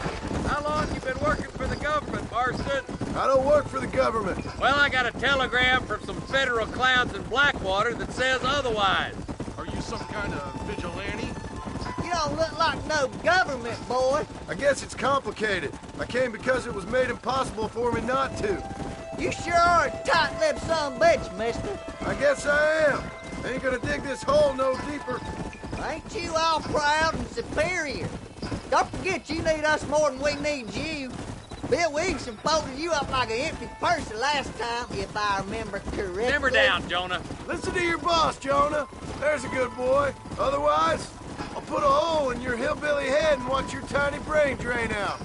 How long you been working for the government, Marston? I don't work for the government. Well, I got a telegram from some federal clowns in Blackwater that says otherwise. Are you some kind of vigilante? You don't look like no government, boy. I guess it's complicated. I came because it was made impossible for me not to. You sure are a tight-lipped son of a bitch, mister. I guess I am. Ain't gonna dig this hole no deeper. Ain't you all proud and superior? Don't forget you need us more than we need you. Bill Wilson folded you up like an empty purse the last time, if I remember correctly. Simmer down, Jonah. Listen to your boss, Jonah. There's a good boy. Otherwise, I'll put a hole in your hillbilly head and watch your tiny brain drain out.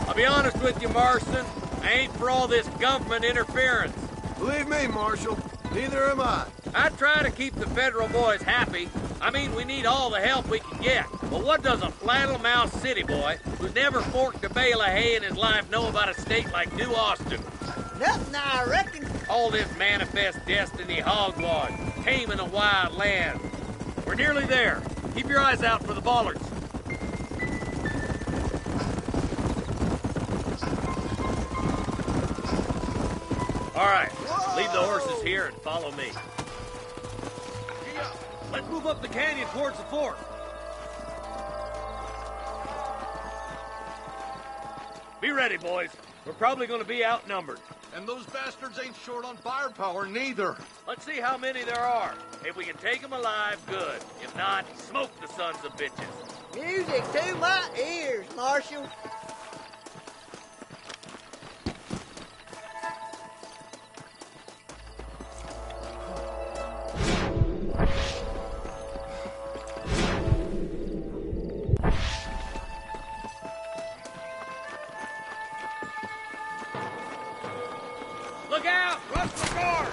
I'll be honest with you, Marston. I ain't for all this government interference. Believe me, Marshal, neither am I. I try to keep the federal boys happy. I mean, we need all the help we can get. But what does a flannel-mouthed city boy who's never forked a bale of hay in his life know about a state like New Austin? Nothing, I reckon. All this manifest destiny hogwash. taming a wild land. We're nearly there. Keep your eyes out for the bollards. All right, leave the horses here and follow me. Let's move up the canyon towards the fort. Be ready, boys. We're probably going to be outnumbered. And those bastards ain't short on firepower, neither. Let's see how many there are. If we can take them alive, good. If not, smoke the sons of bitches. Music to my ears, Marshal. Look out! Rush the guard!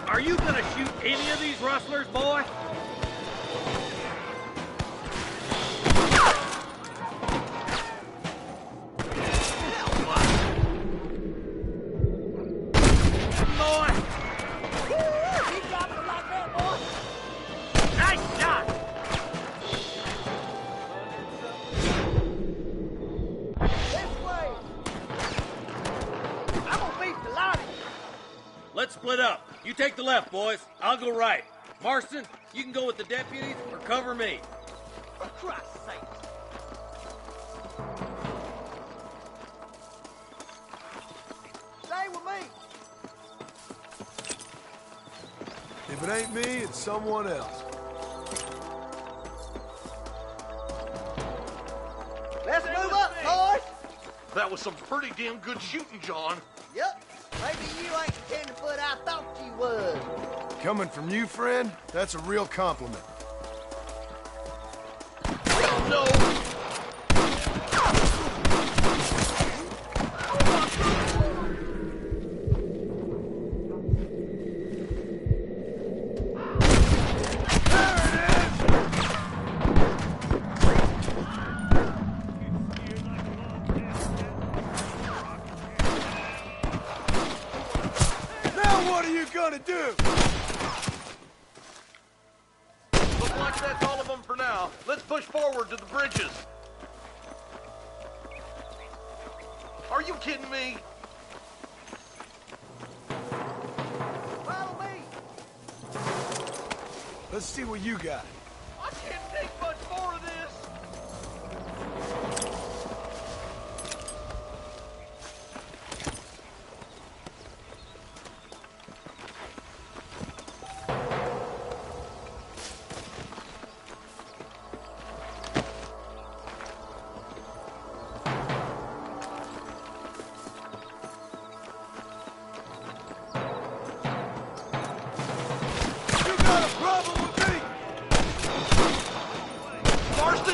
Are you gonna shoot any of these rustlers, boy? Let's split up. You take the left, boys. I'll go right. Marston, you can go with the deputies or cover me. For Christ's sake. Stay with me. If it ain't me, it's someone else. Let's move up, boys. That was some pretty damn good shooting, John. Yep. Maybe you ain't the tenderfoot I thought you was. Coming from you, friend, that's a real compliment. Oh, no! What are you gonna do? Looks like that's all of them for now. Let's push forward to the bridges. Are you kidding me? Follow me. Let's see what you got. I can't take much more of this.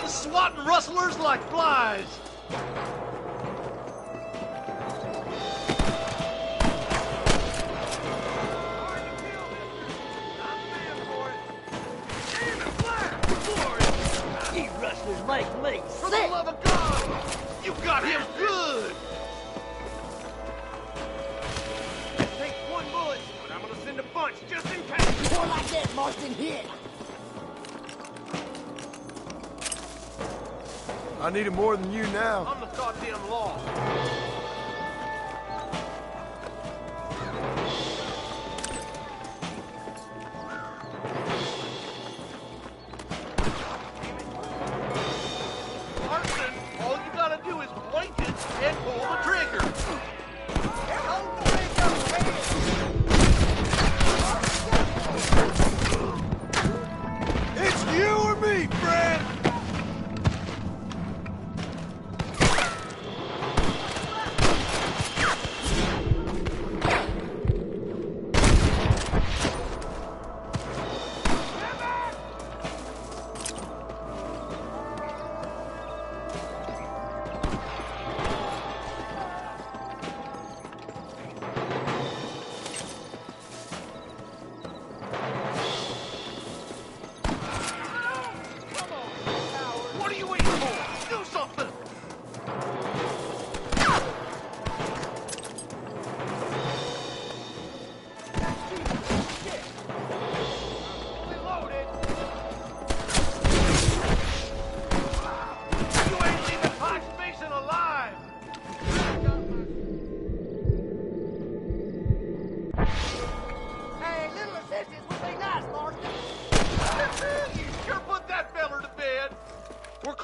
Swatting rustlers like flies. You rustlers make me For the love of God, you got him good. Take one bullet, but I'm gonna send a bunch just in case. More like that, Marston. Hit. I need it more than you now. I'm the goddamn law. Marston, all you gotta do is point it and pull the trigger. It's you or me, friend.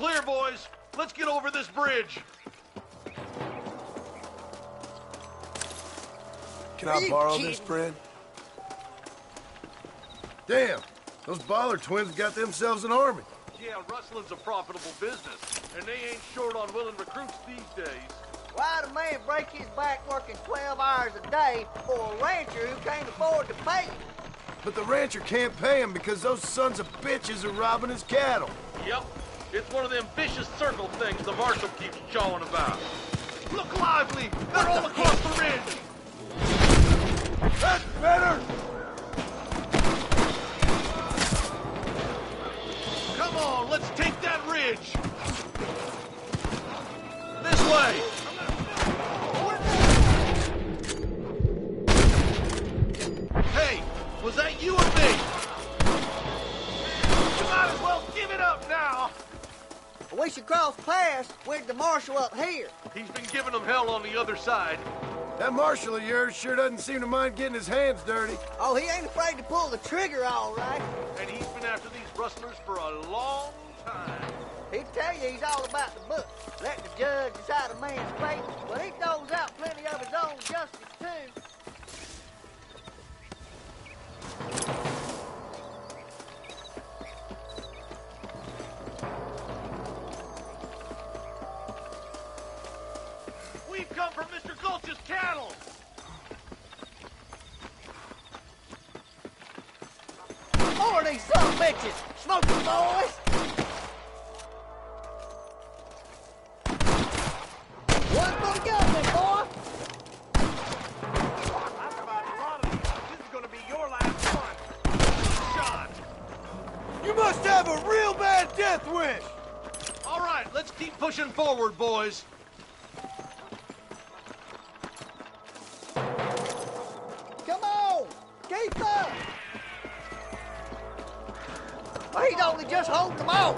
clear, boys. Let's get over this bridge. Can I borrow this, friend? Damn, those Baller twins got themselves an army. Yeah, rustling's a profitable business, and they ain't short on willing recruits these days. Why'd a man break his back working 12 hours a day for a rancher who can't afford to pay him? But the rancher can't pay him because those sons of bitches are robbing his cattle. Yep, it's one of them vicious circle things the marshal keeps jawing about. Look lively! They're all across the ridge! That's better! Come on, let's take that ridge! This way! Hey, was that you or me? You might as well give it up now! We should cross paths with the marshal up here. He's been giving them hell on the other side. That marshal of yours sure doesn't seem to mind getting his hands dirty. Oh, he ain't afraid to pull the trigger, all right. And he's been after these rustlers for a long time. He'd tell you he's all about the book. Let the judge decide a man's fate, but he throws out plenty of his own justice, too. We've come from Mr. Gulch's cattle! More of these son of bitches! Smoking, boys! One for the government, boy! That's about a lot of these. This is gonna be your last one. Shot! You must have a real bad death wish! All right, let's keep pushing forward, boys. Come on! Keep up! Well, he's only just holding them off.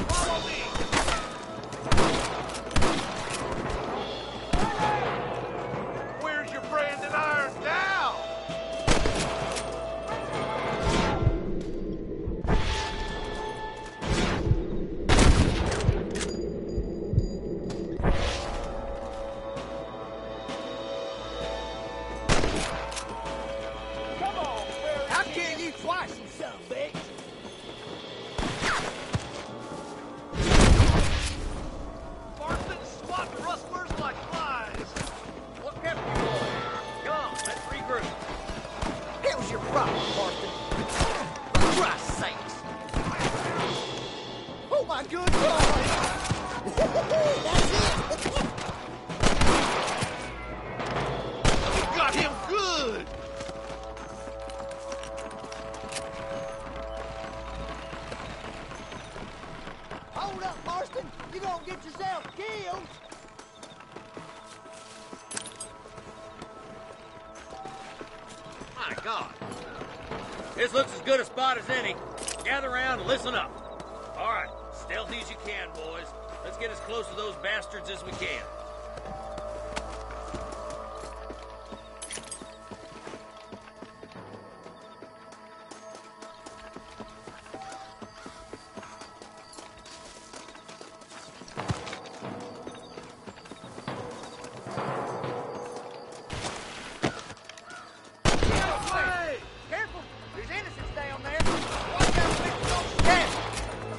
Follow me! Where's your branded iron now? I'll kill you twice, you son of a bitch. Marston swatting rustlers like flies. What kept you going? Come on, let's regroup. Hell's your problem, Marston? For Christ's sakes. Oh, my good God. That's it. We got him good! Hold up, Marston. You're gonna get yourself killed. My God. This looks as good a spot as any. Gather around and listen up. All right, stealthy as you can, boys. Let's get as close to those bastards as we can. Hey! Careful. There's innocents down there. Watch out for Mr. Gulch's cattle.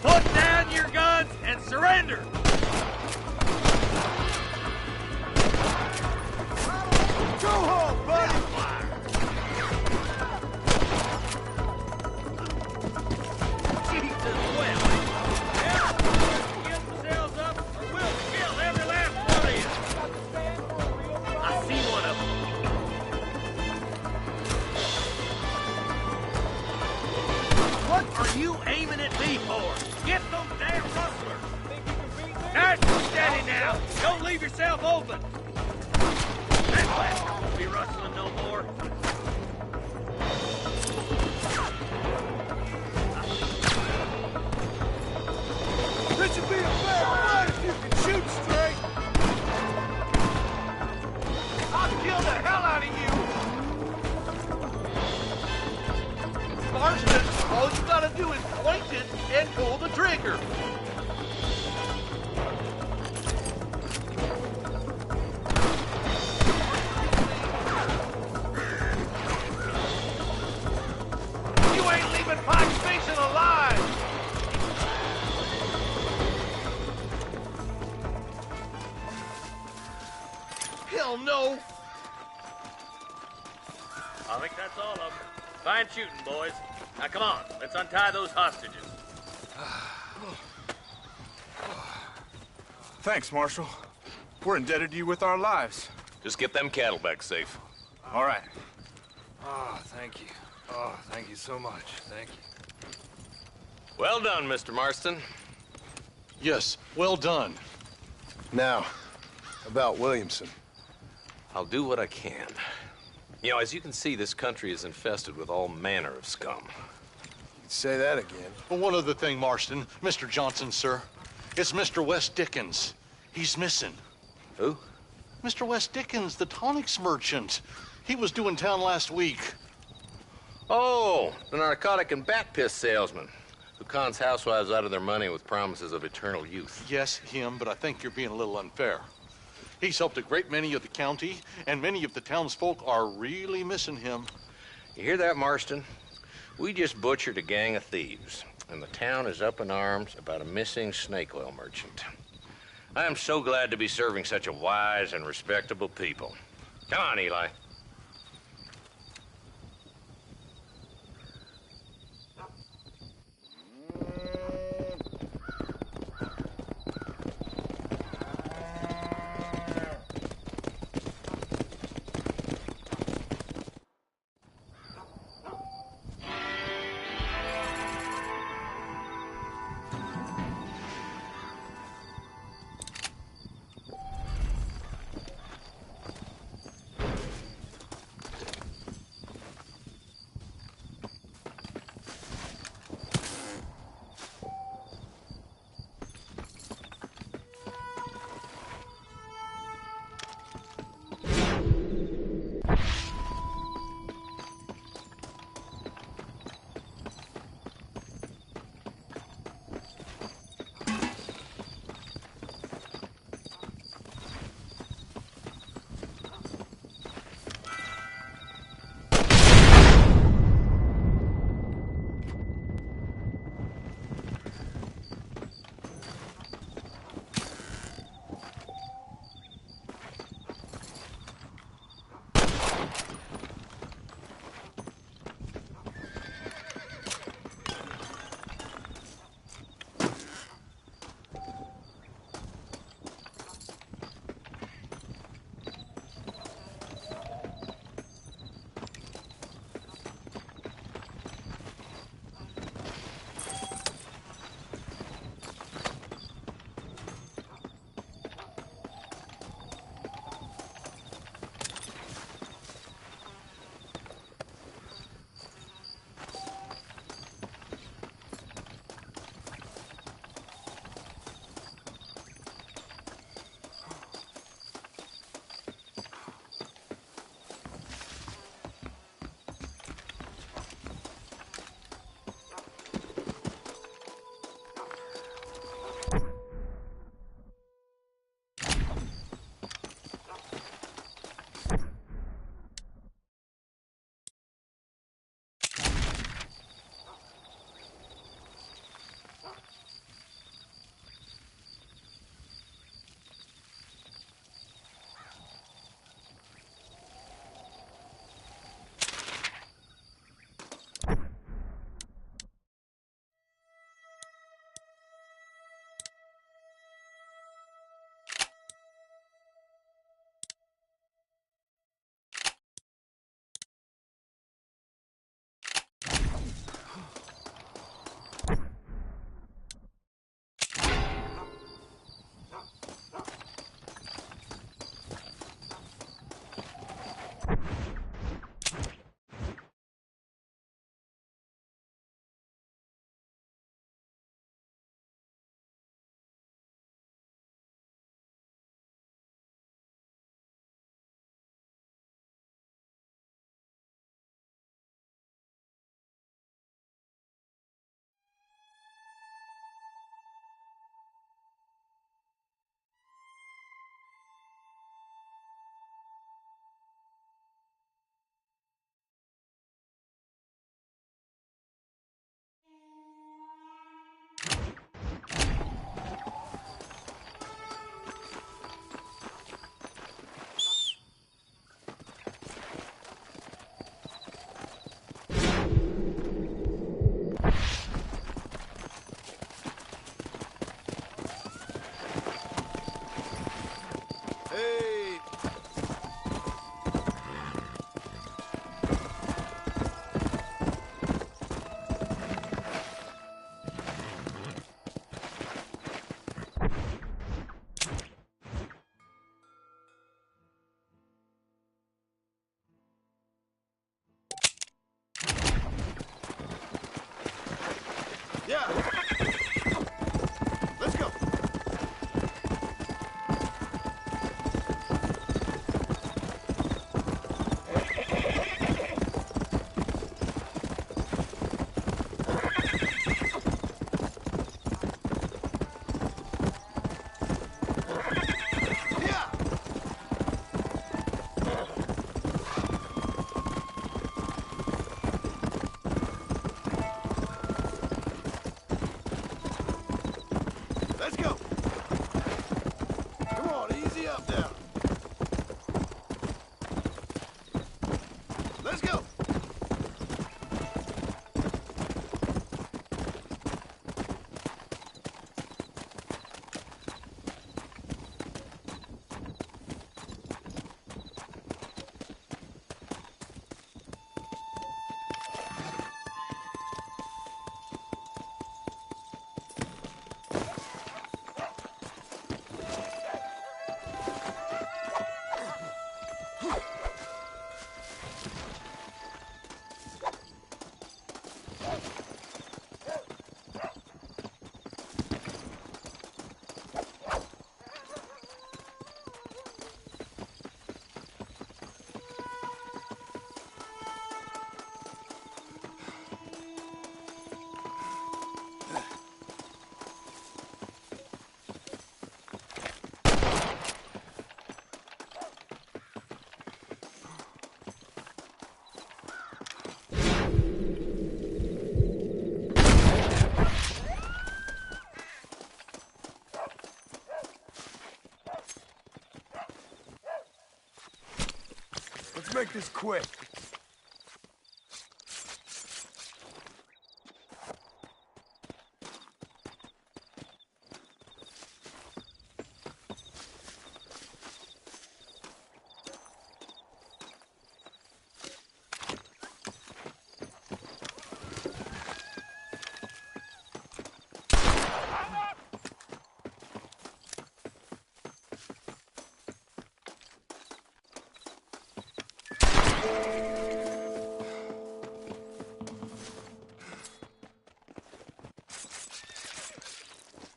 Put down your guns and surrender! Go home, buddy! Jesus, well. Get themselves up or we'll kill every last one of you. I see one of them. What are you aiming at me for? Get those damn rustlers! Nice and steady now! Don't leave yourself open! That bastard won't be rustling no more. This should be a fair fight if you can shoot straight! I'll kill the hell out Marston, all you gotta do is point it and pull the trigger. You ain't leaving Pike's Basin alive! Hell no! I think that's all of them. Fine shooting, boys. Now come on, let's untie those hostages. Thanks, Marshal. We're indebted to you with our lives. Just get them cattle back safe. All right. Oh, thank you. Oh, thank you so much. Thank you. Well done, Mr. Marston. Yes, well done. Now, about Williamson. I'll do what I can. You know, as you can see, this country is infested with all manner of scum. You'd say that again. Well, one other thing, Marston. Mr. Johnson, sir. It's Mr. Wes Dickens. He's missing. Who? Mr. Wes Dickens, the tonics merchant. He was due in town last week. Oh, the narcotic and bat piss salesman who cons housewives out of their money with promises of eternal youth. Yes, him, but I think you're being a little unfair. He's helped a great many of the county, and many of the townsfolk are really missing him. You hear that, Marston? We just butchered a gang of thieves, and the town is up in arms about a missing snake oil merchant. I am so glad to be serving such a wise and respectable people. Come on, Eli. Yeah. Let's go. Let's go. Come on, easy up now. Let's go. Let's make this quick.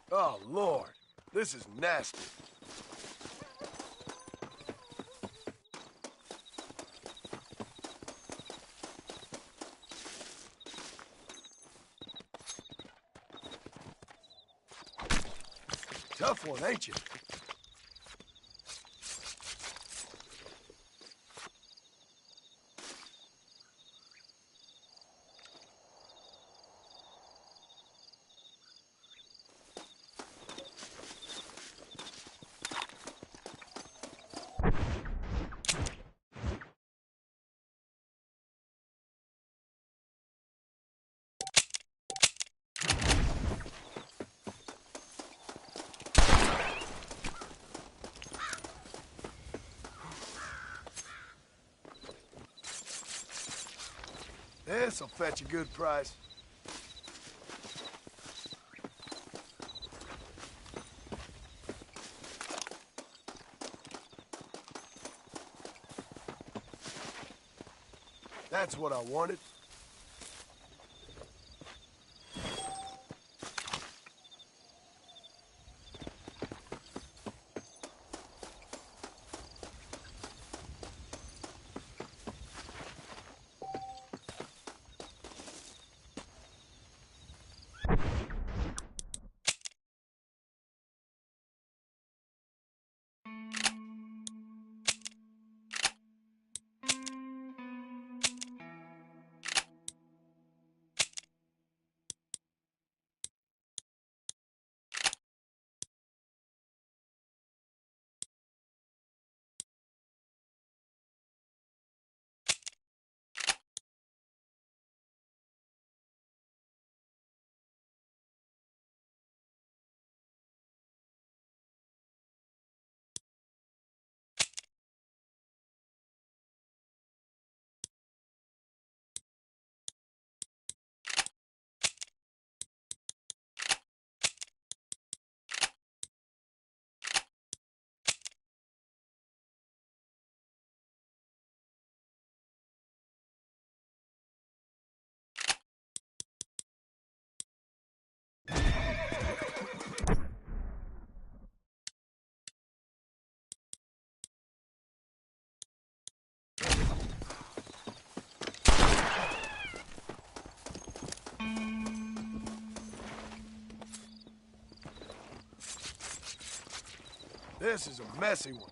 Oh, Lord. This is nasty. Tough one, ain't you? This'll fetch a good price. That's what I wanted. This is a messy one.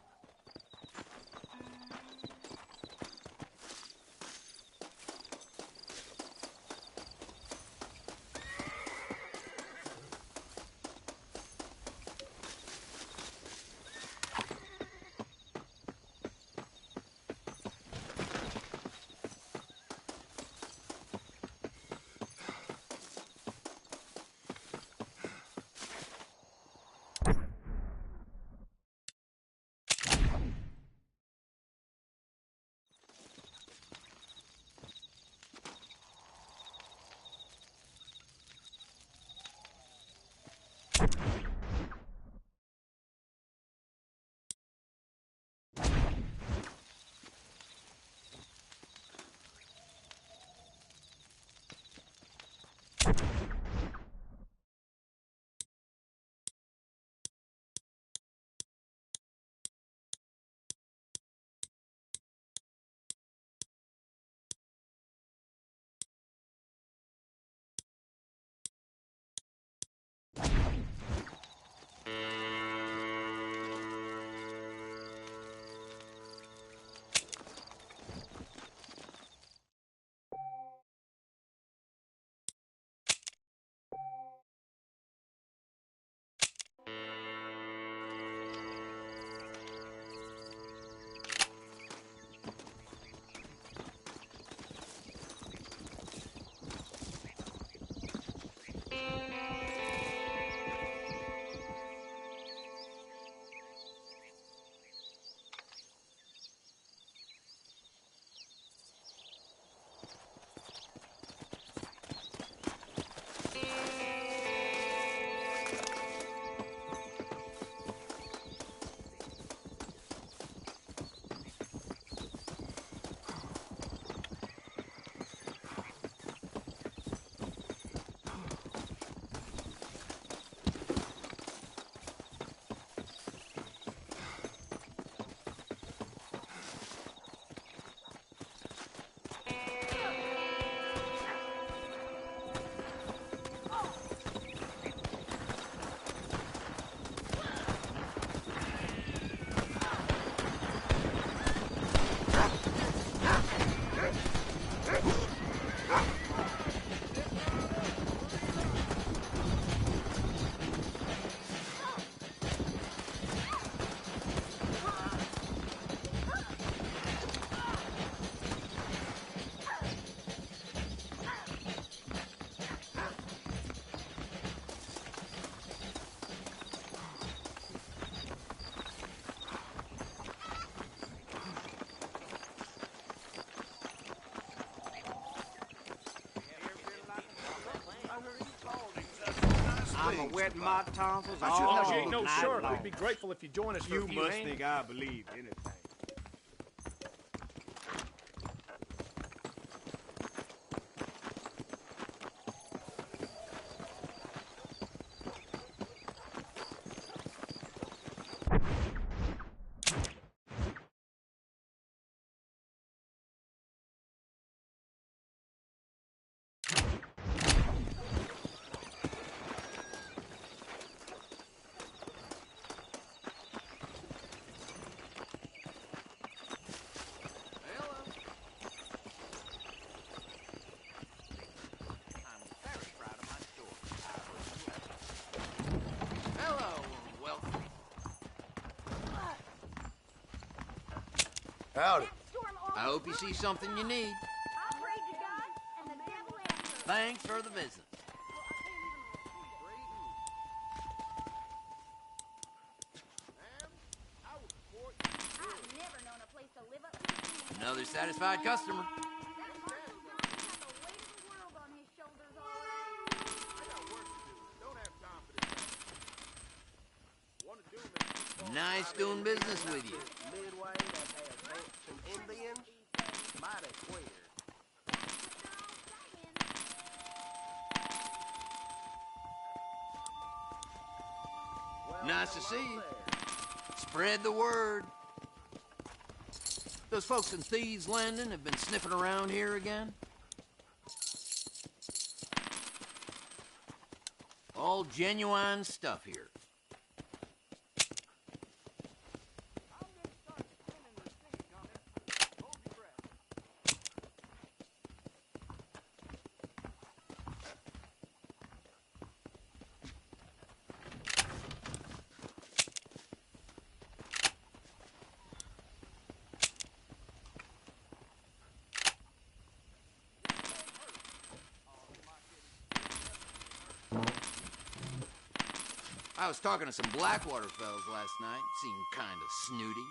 I'm wetting my tonsils You all ain't no night shark. long. We'd be grateful if you join us for You a few must hands. think I believe anything. Howdy. I hope you see something you need. Thanks for the visit. Another satisfied customer. Nice doing business with you. Nice to see you. Spread the word. Those folks in Thieves' Landing have been sniffing around here again? All genuine stuff here. I was talking to some Blackwater fellas last night. Seemed kind of snooty.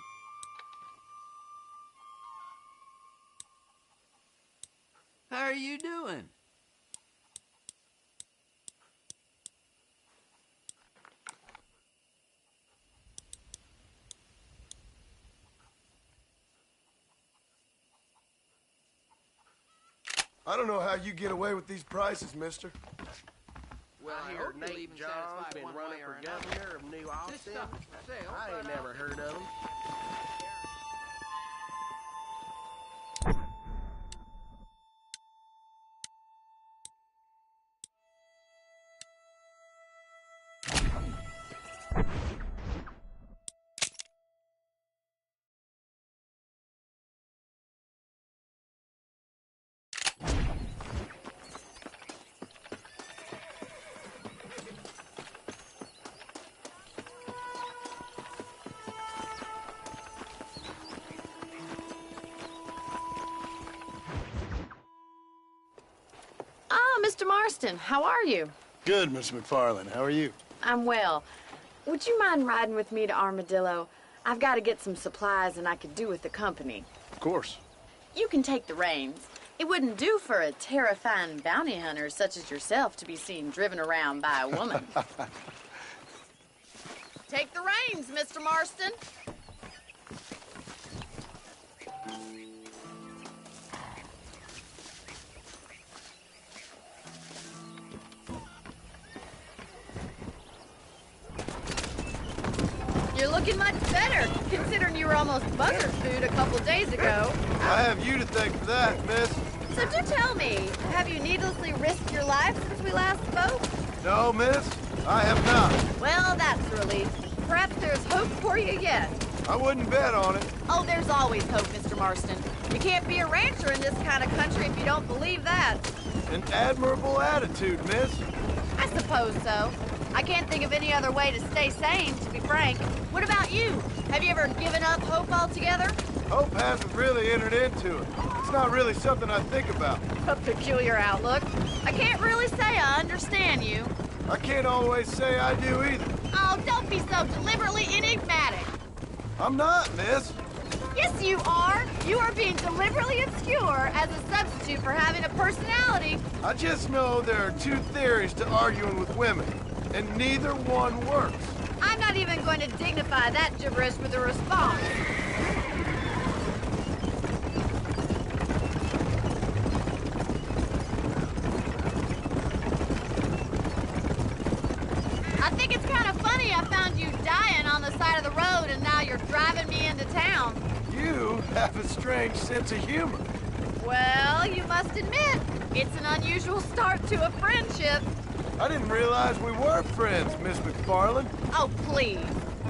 How are you doing? I don't know how you get away with these prices, mister. Well, I hear Nate John's been running for governor of New Austin. I ain't never heard of him. Mr. Marston, how are you? Good, Miss McFarland. How are you? I'm well. Would you mind riding with me to Armadillo? I've got to get some supplies and I could do with the company. Of course. You can take the reins. It wouldn't do for a terrifying bounty hunter such as yourself to be seen driven around by a woman. Take the reins, Mr. Marston. You're looking much better, considering you were almost bugger food a couple days ago. I have you to thank for that, miss. So do tell me, have you needlessly risked your life since we last spoke? No, miss, I have not. Well, that's a relief. Perhaps there's hope for you yet. I wouldn't bet on it. Oh, there's always hope, Mr. Marston. You can't be a rancher in this kind of country if you don't believe that. An admirable attitude, miss. I suppose so. I can't think of any other way to stay sane, to be frank. What about you? Have you ever given up hope altogether? Hope hasn't really entered into it. It's not really something I think about. A peculiar outlook. I can't really say I understand you. I can't always say I do either. Oh, don't be so deliberately enigmatic. I'm not, miss. Yes, you are. You are being deliberately obscure as a substitute for having a personality. I just know there are two theories to arguing with women, and neither one works. I'm not even going to dignify that gibberish with a response. I think it's kind of funny I found you dying on the side of the road and now you're driving me into town. You have a strange sense of humor. Well, you must admit, it's an unusual start to a friendship. I didn't realize we were friends, Miss McFarland. Oh, please.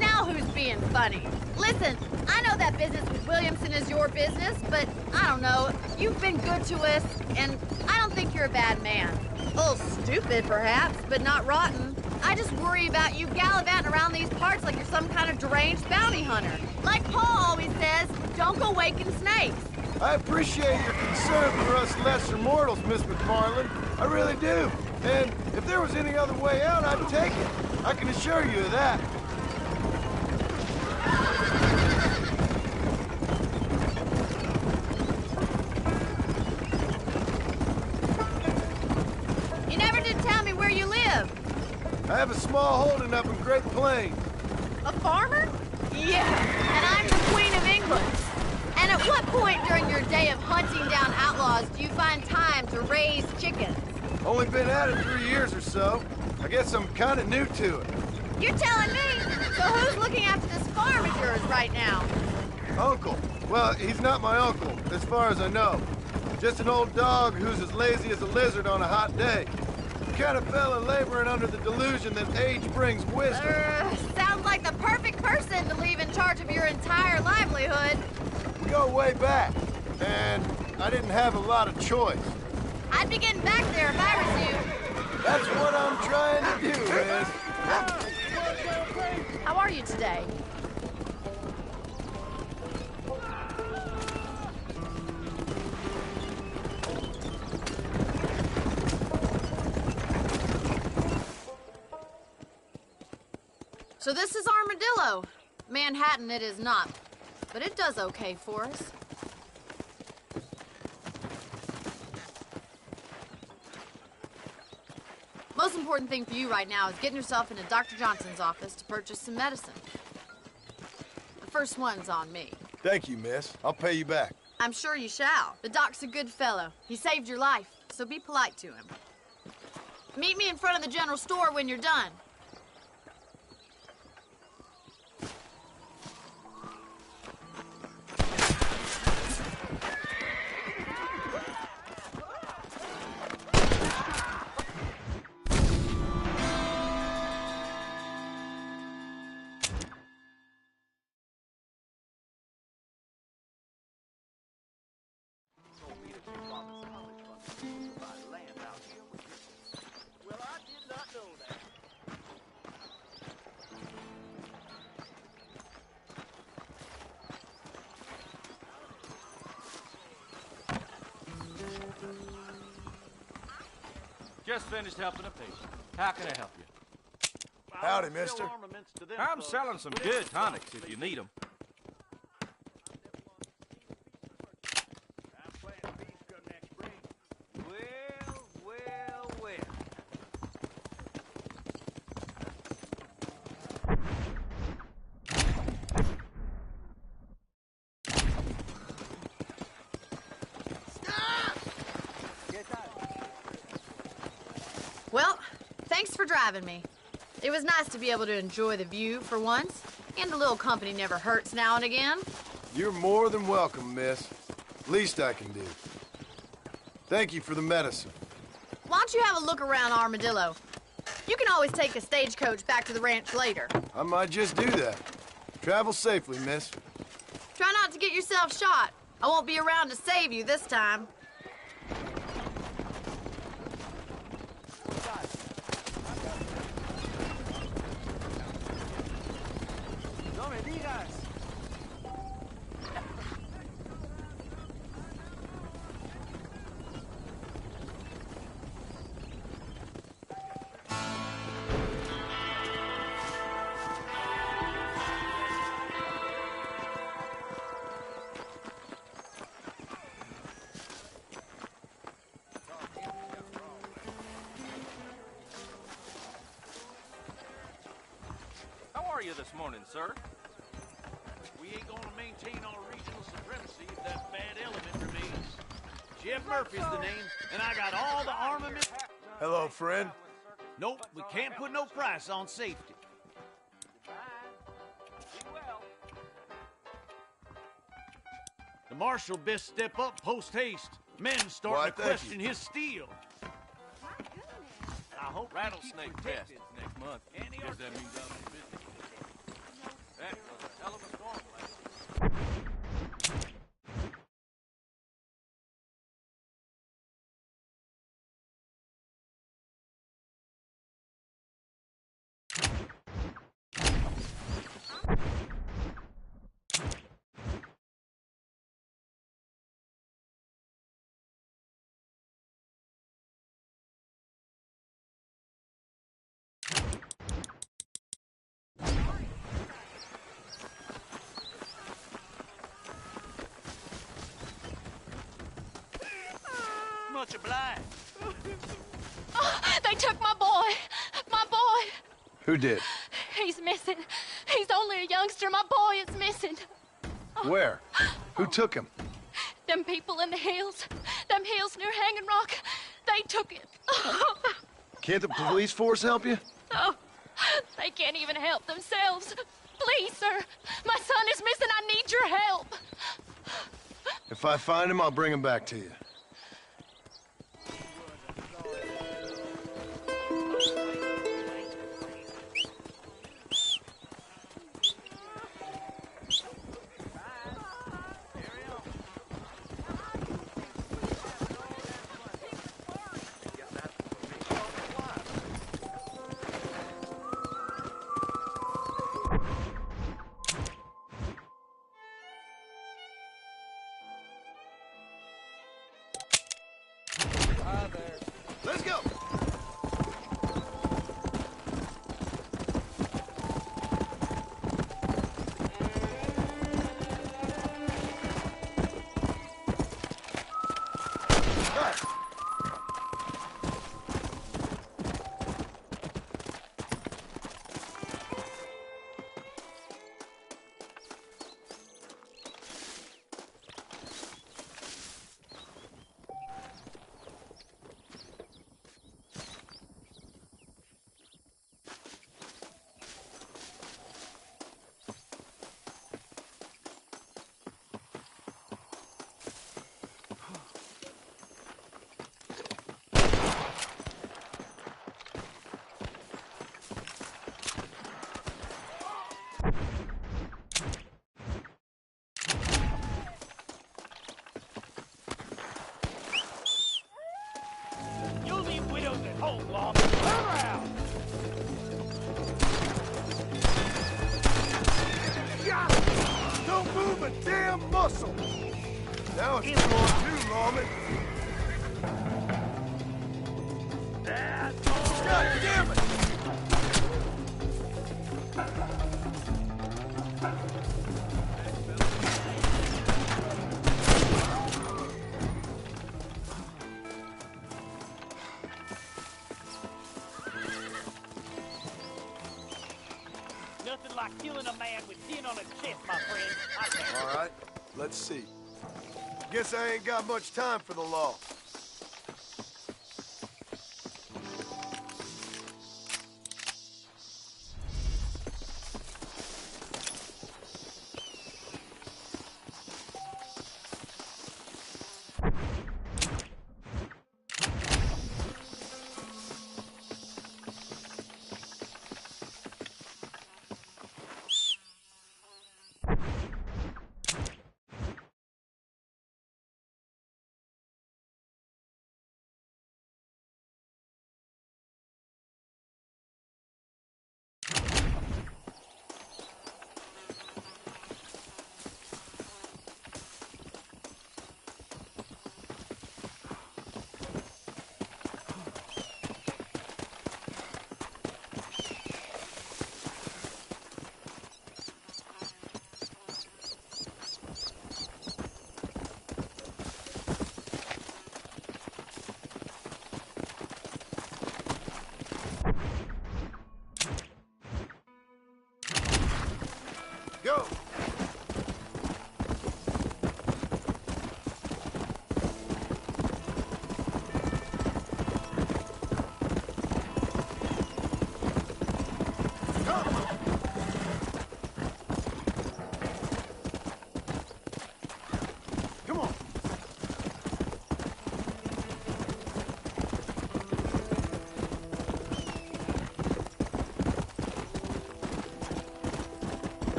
Now who's being funny? Listen, I know that business with Williamson is your business, but I don't know. You've been good to us, and I don't think you're a bad man. A little stupid, perhaps, but not rotten. I just worry about you gallivanting around these parts like you're some kind of deranged bounty hunter. Like Paul always says, don't go waking snakes. I appreciate your concern for us lesser mortals, Miss McFarland. I really do. And if there was any other way out, I'd take it. I can assure you of that. You never did tell me where you live. I have a small holding up in Great Plains. A farmer? Yeah, and I'm the Queen of England. And at what point during your day of hunting down outlaws do you find time to raise chickens? Only been at it 3 years or so. I guess I'm kind of new to it. You're telling me? So who's looking after this farm of yours right now? Uncle. Well, he's not my uncle, as far as I know. Just an old dog who's as lazy as a lizard on a hot day. The kind of fella laboring under the delusion that age brings wisdom. Sounds like the perfect person to leave in charge of your entire livelihood. We go way back, and I didn't have a lot of choice. I'd be getting back there if I was you. That's what I'm trying to do, Liz. How are you today? So this is Armadillo. Manhattan it is not, but it does okay for us. Most important thing for you right now is getting yourself into Dr. Johnson's office to purchase some medicine. The first one's on me. Thank you, miss. I'll pay you back. I'm sure you shall. The doc's a good fellow. He saved your life, so be polite to him. Meet me in front of the general store when you're done. Well, I did not know that. Just finished helping a patient. How can I help you? Howdy, mister. I'm selling some good tonics if you need them. Well. Well, thanks for driving me. It was nice to be able to enjoy the view for once, and a little company never hurts now and again. You're more than welcome, miss. Least I can do. Thank you for the medicine. Why don't you have a look around Armadillo? You can always take a stagecoach back to the ranch later. I might just do that. Travel safely, miss. Try not to get yourself shot. I won't be around to save you this time. No me digas. How are you this morning, sir? We ain't gonna maintain our regional supremacy if that bad element remains. Jim Murphy's the name, and I got all the armament. Hello, friend. Nope, we can't put no price on safety. The marshal best step up post haste. Men starting Why, to thank question you. his steel. I hope Rattlesnake Fest next month. Guess that means I'm in business. That was a hell of a storm last. much obliged. Oh, they took my boy. My boy. Who did? He's missing. He's only a youngster. My boy is missing. Where? Who took him? Them people in the hills. Them hills near Hanging Rock. They took it. Can't the police force help you? Oh, they can't even help themselves. Please, sir. My son is missing. I need your help. If I find him, I'll bring him back to you. cold, lawman. Turn around. Got it! Don't move a damn muscle! Now it's going too, lawman. That's all. God damn it! Nothing like killing a man with 10 on his chest, my friend. I can't. All right, let's see. Guess I ain't got much time for the law.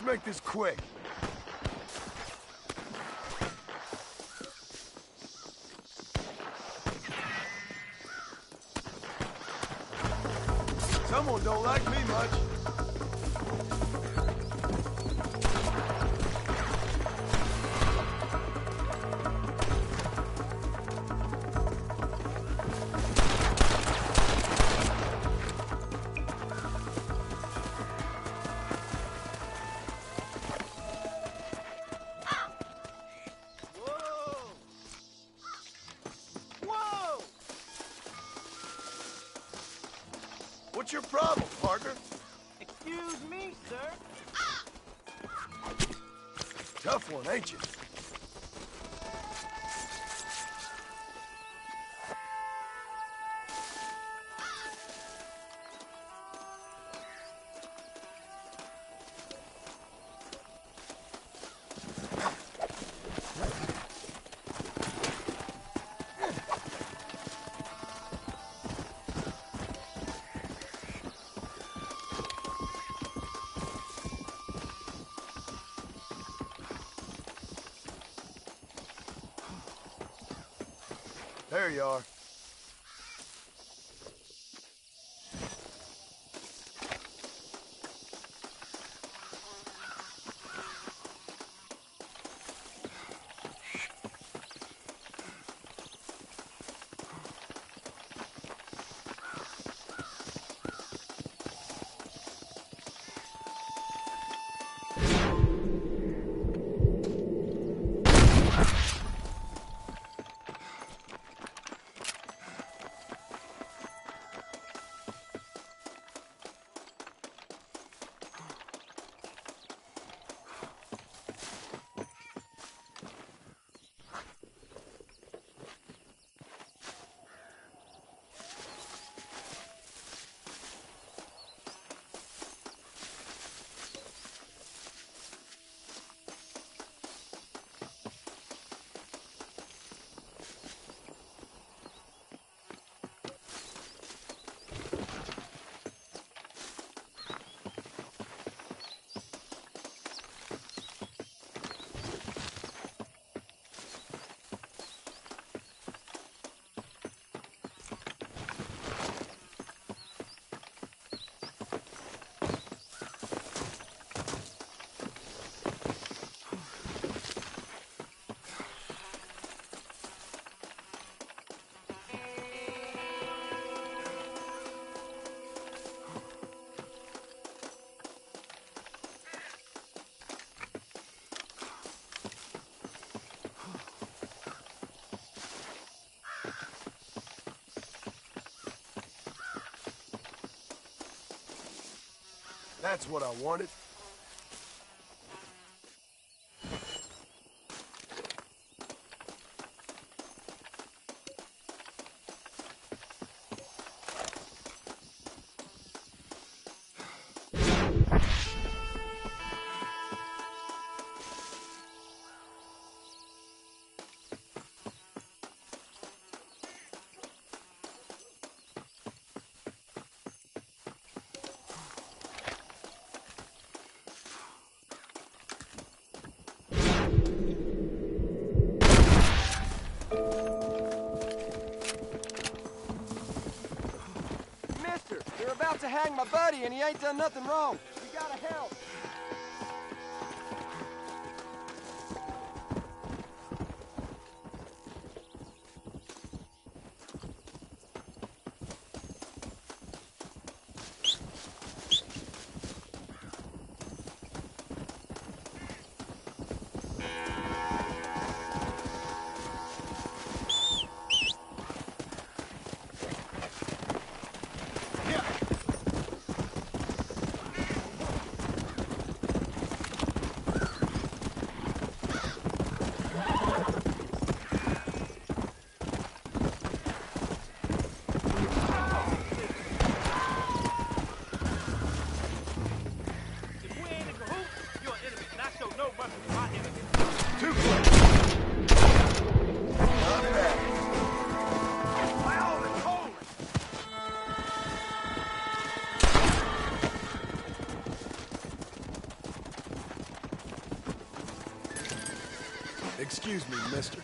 make this quick. Someone don't like me much. What's your problem, partner? Excuse me, sir. Tough one, ain't you? There you are. That's what I wanted. They're about to hang my buddy, and he ain't done nothing wrong. You gotta help. Excuse me, mister.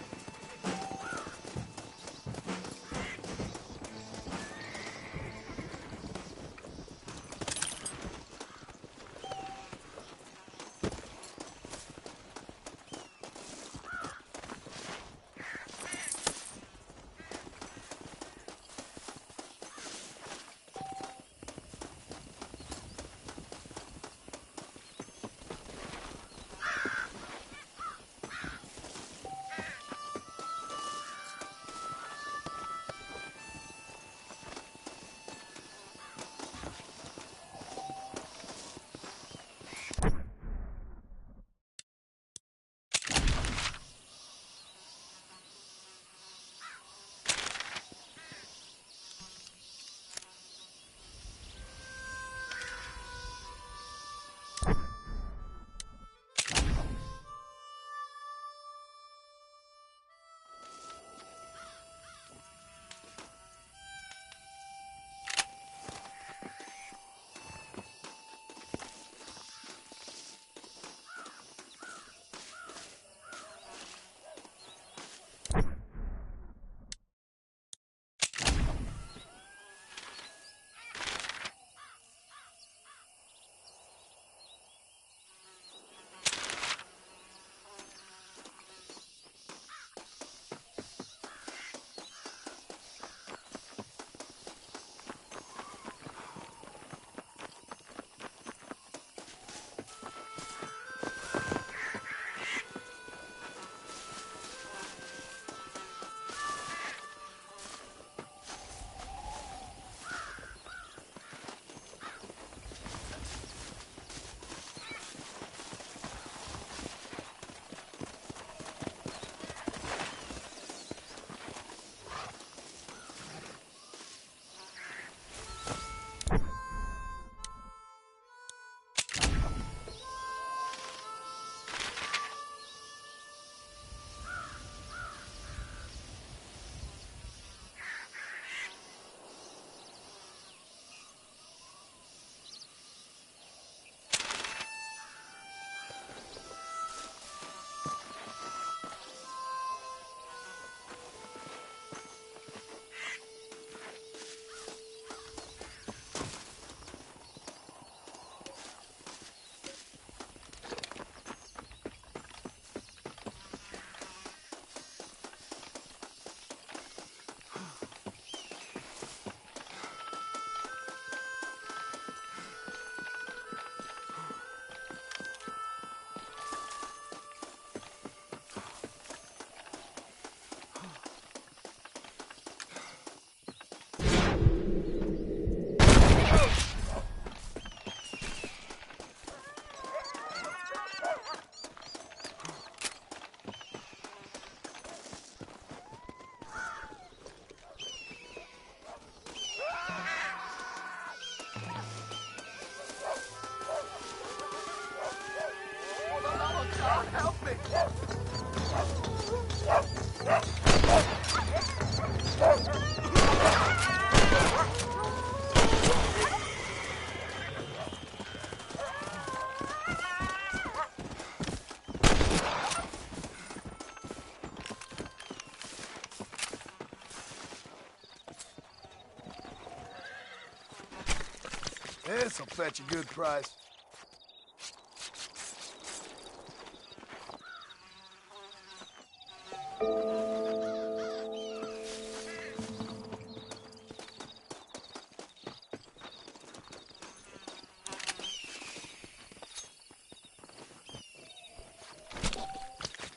This'll fetch a good price.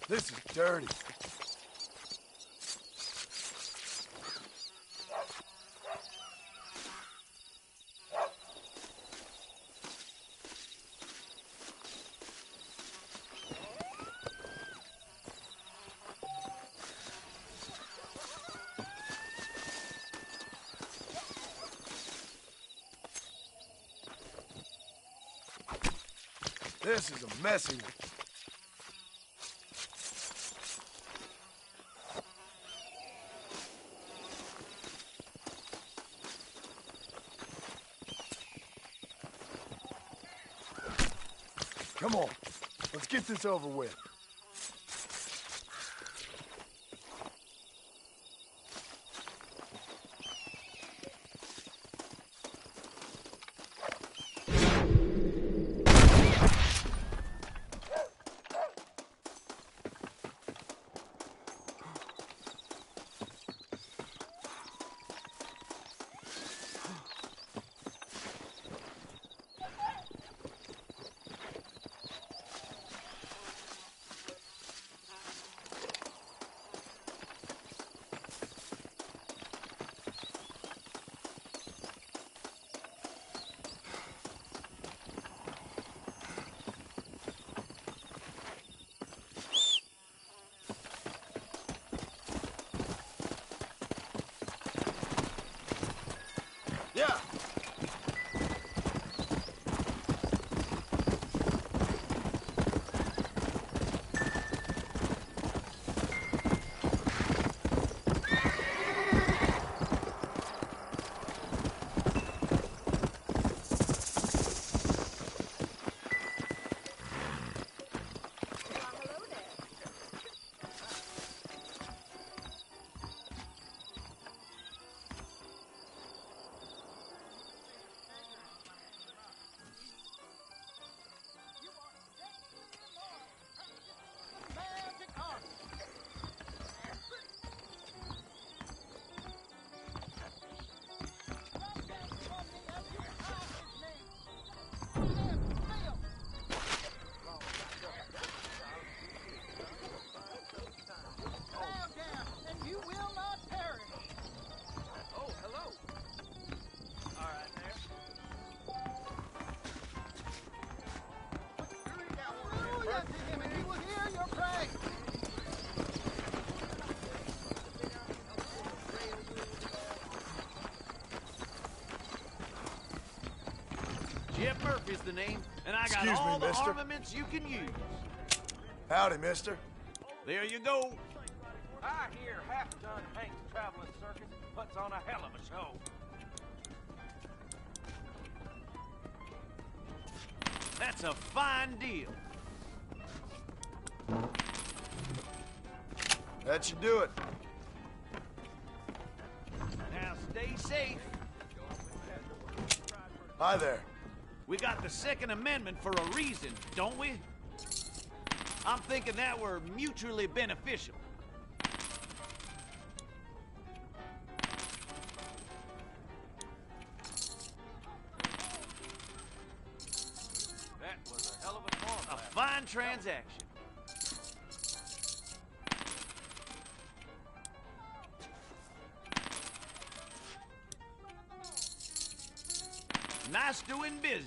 This is dirty. This is a messy one. Come on, let's get this over with. is the name, and I got Excuse me, all the mister. armaments you can use. Howdy, mister. There you go. I hear half-ton Hank's traveling circus puts on a hell of a show. That's a fine deal. That should do it. Now stay safe. Hi there. We got the Second Amendment for a reason, don't we? I'm thinking that we're mutually beneficial. That was a hell of a farm. A fine transaction. Nice doing business.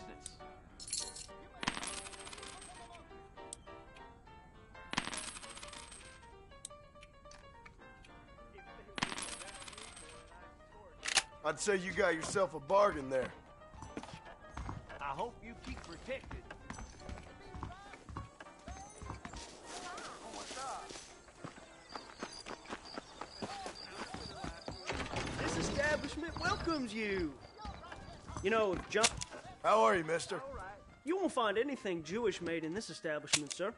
I'd say you got yourself a bargain there. I hope you keep protected. This establishment welcomes you. You know, John... How are you, mister? You won't find anything Jewish made in this establishment, sir.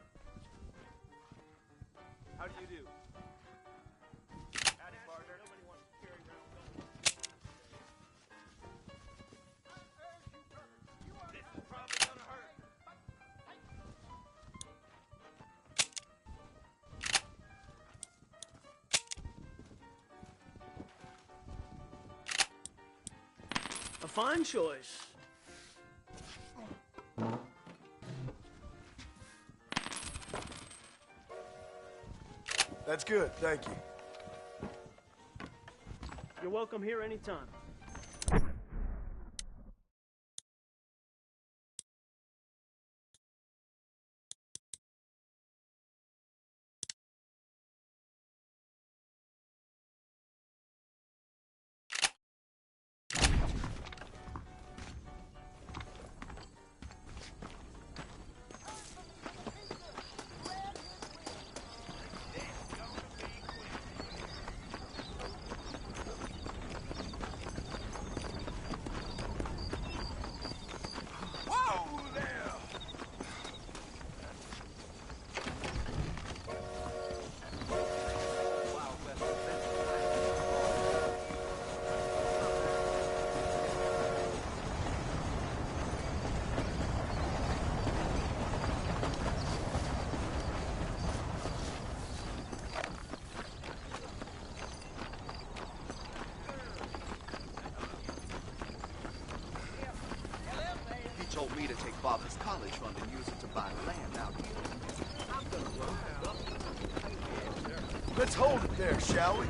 How do you do? Howdy, partner. Nobody wants to carry around guns. This is probably gonna hurt. A fine choice. That's good, thank you. You're welcome here anytime. He told me to take Father's college fund and use it to buy land out here. I'm gonna run. Let's hold it there, shall we?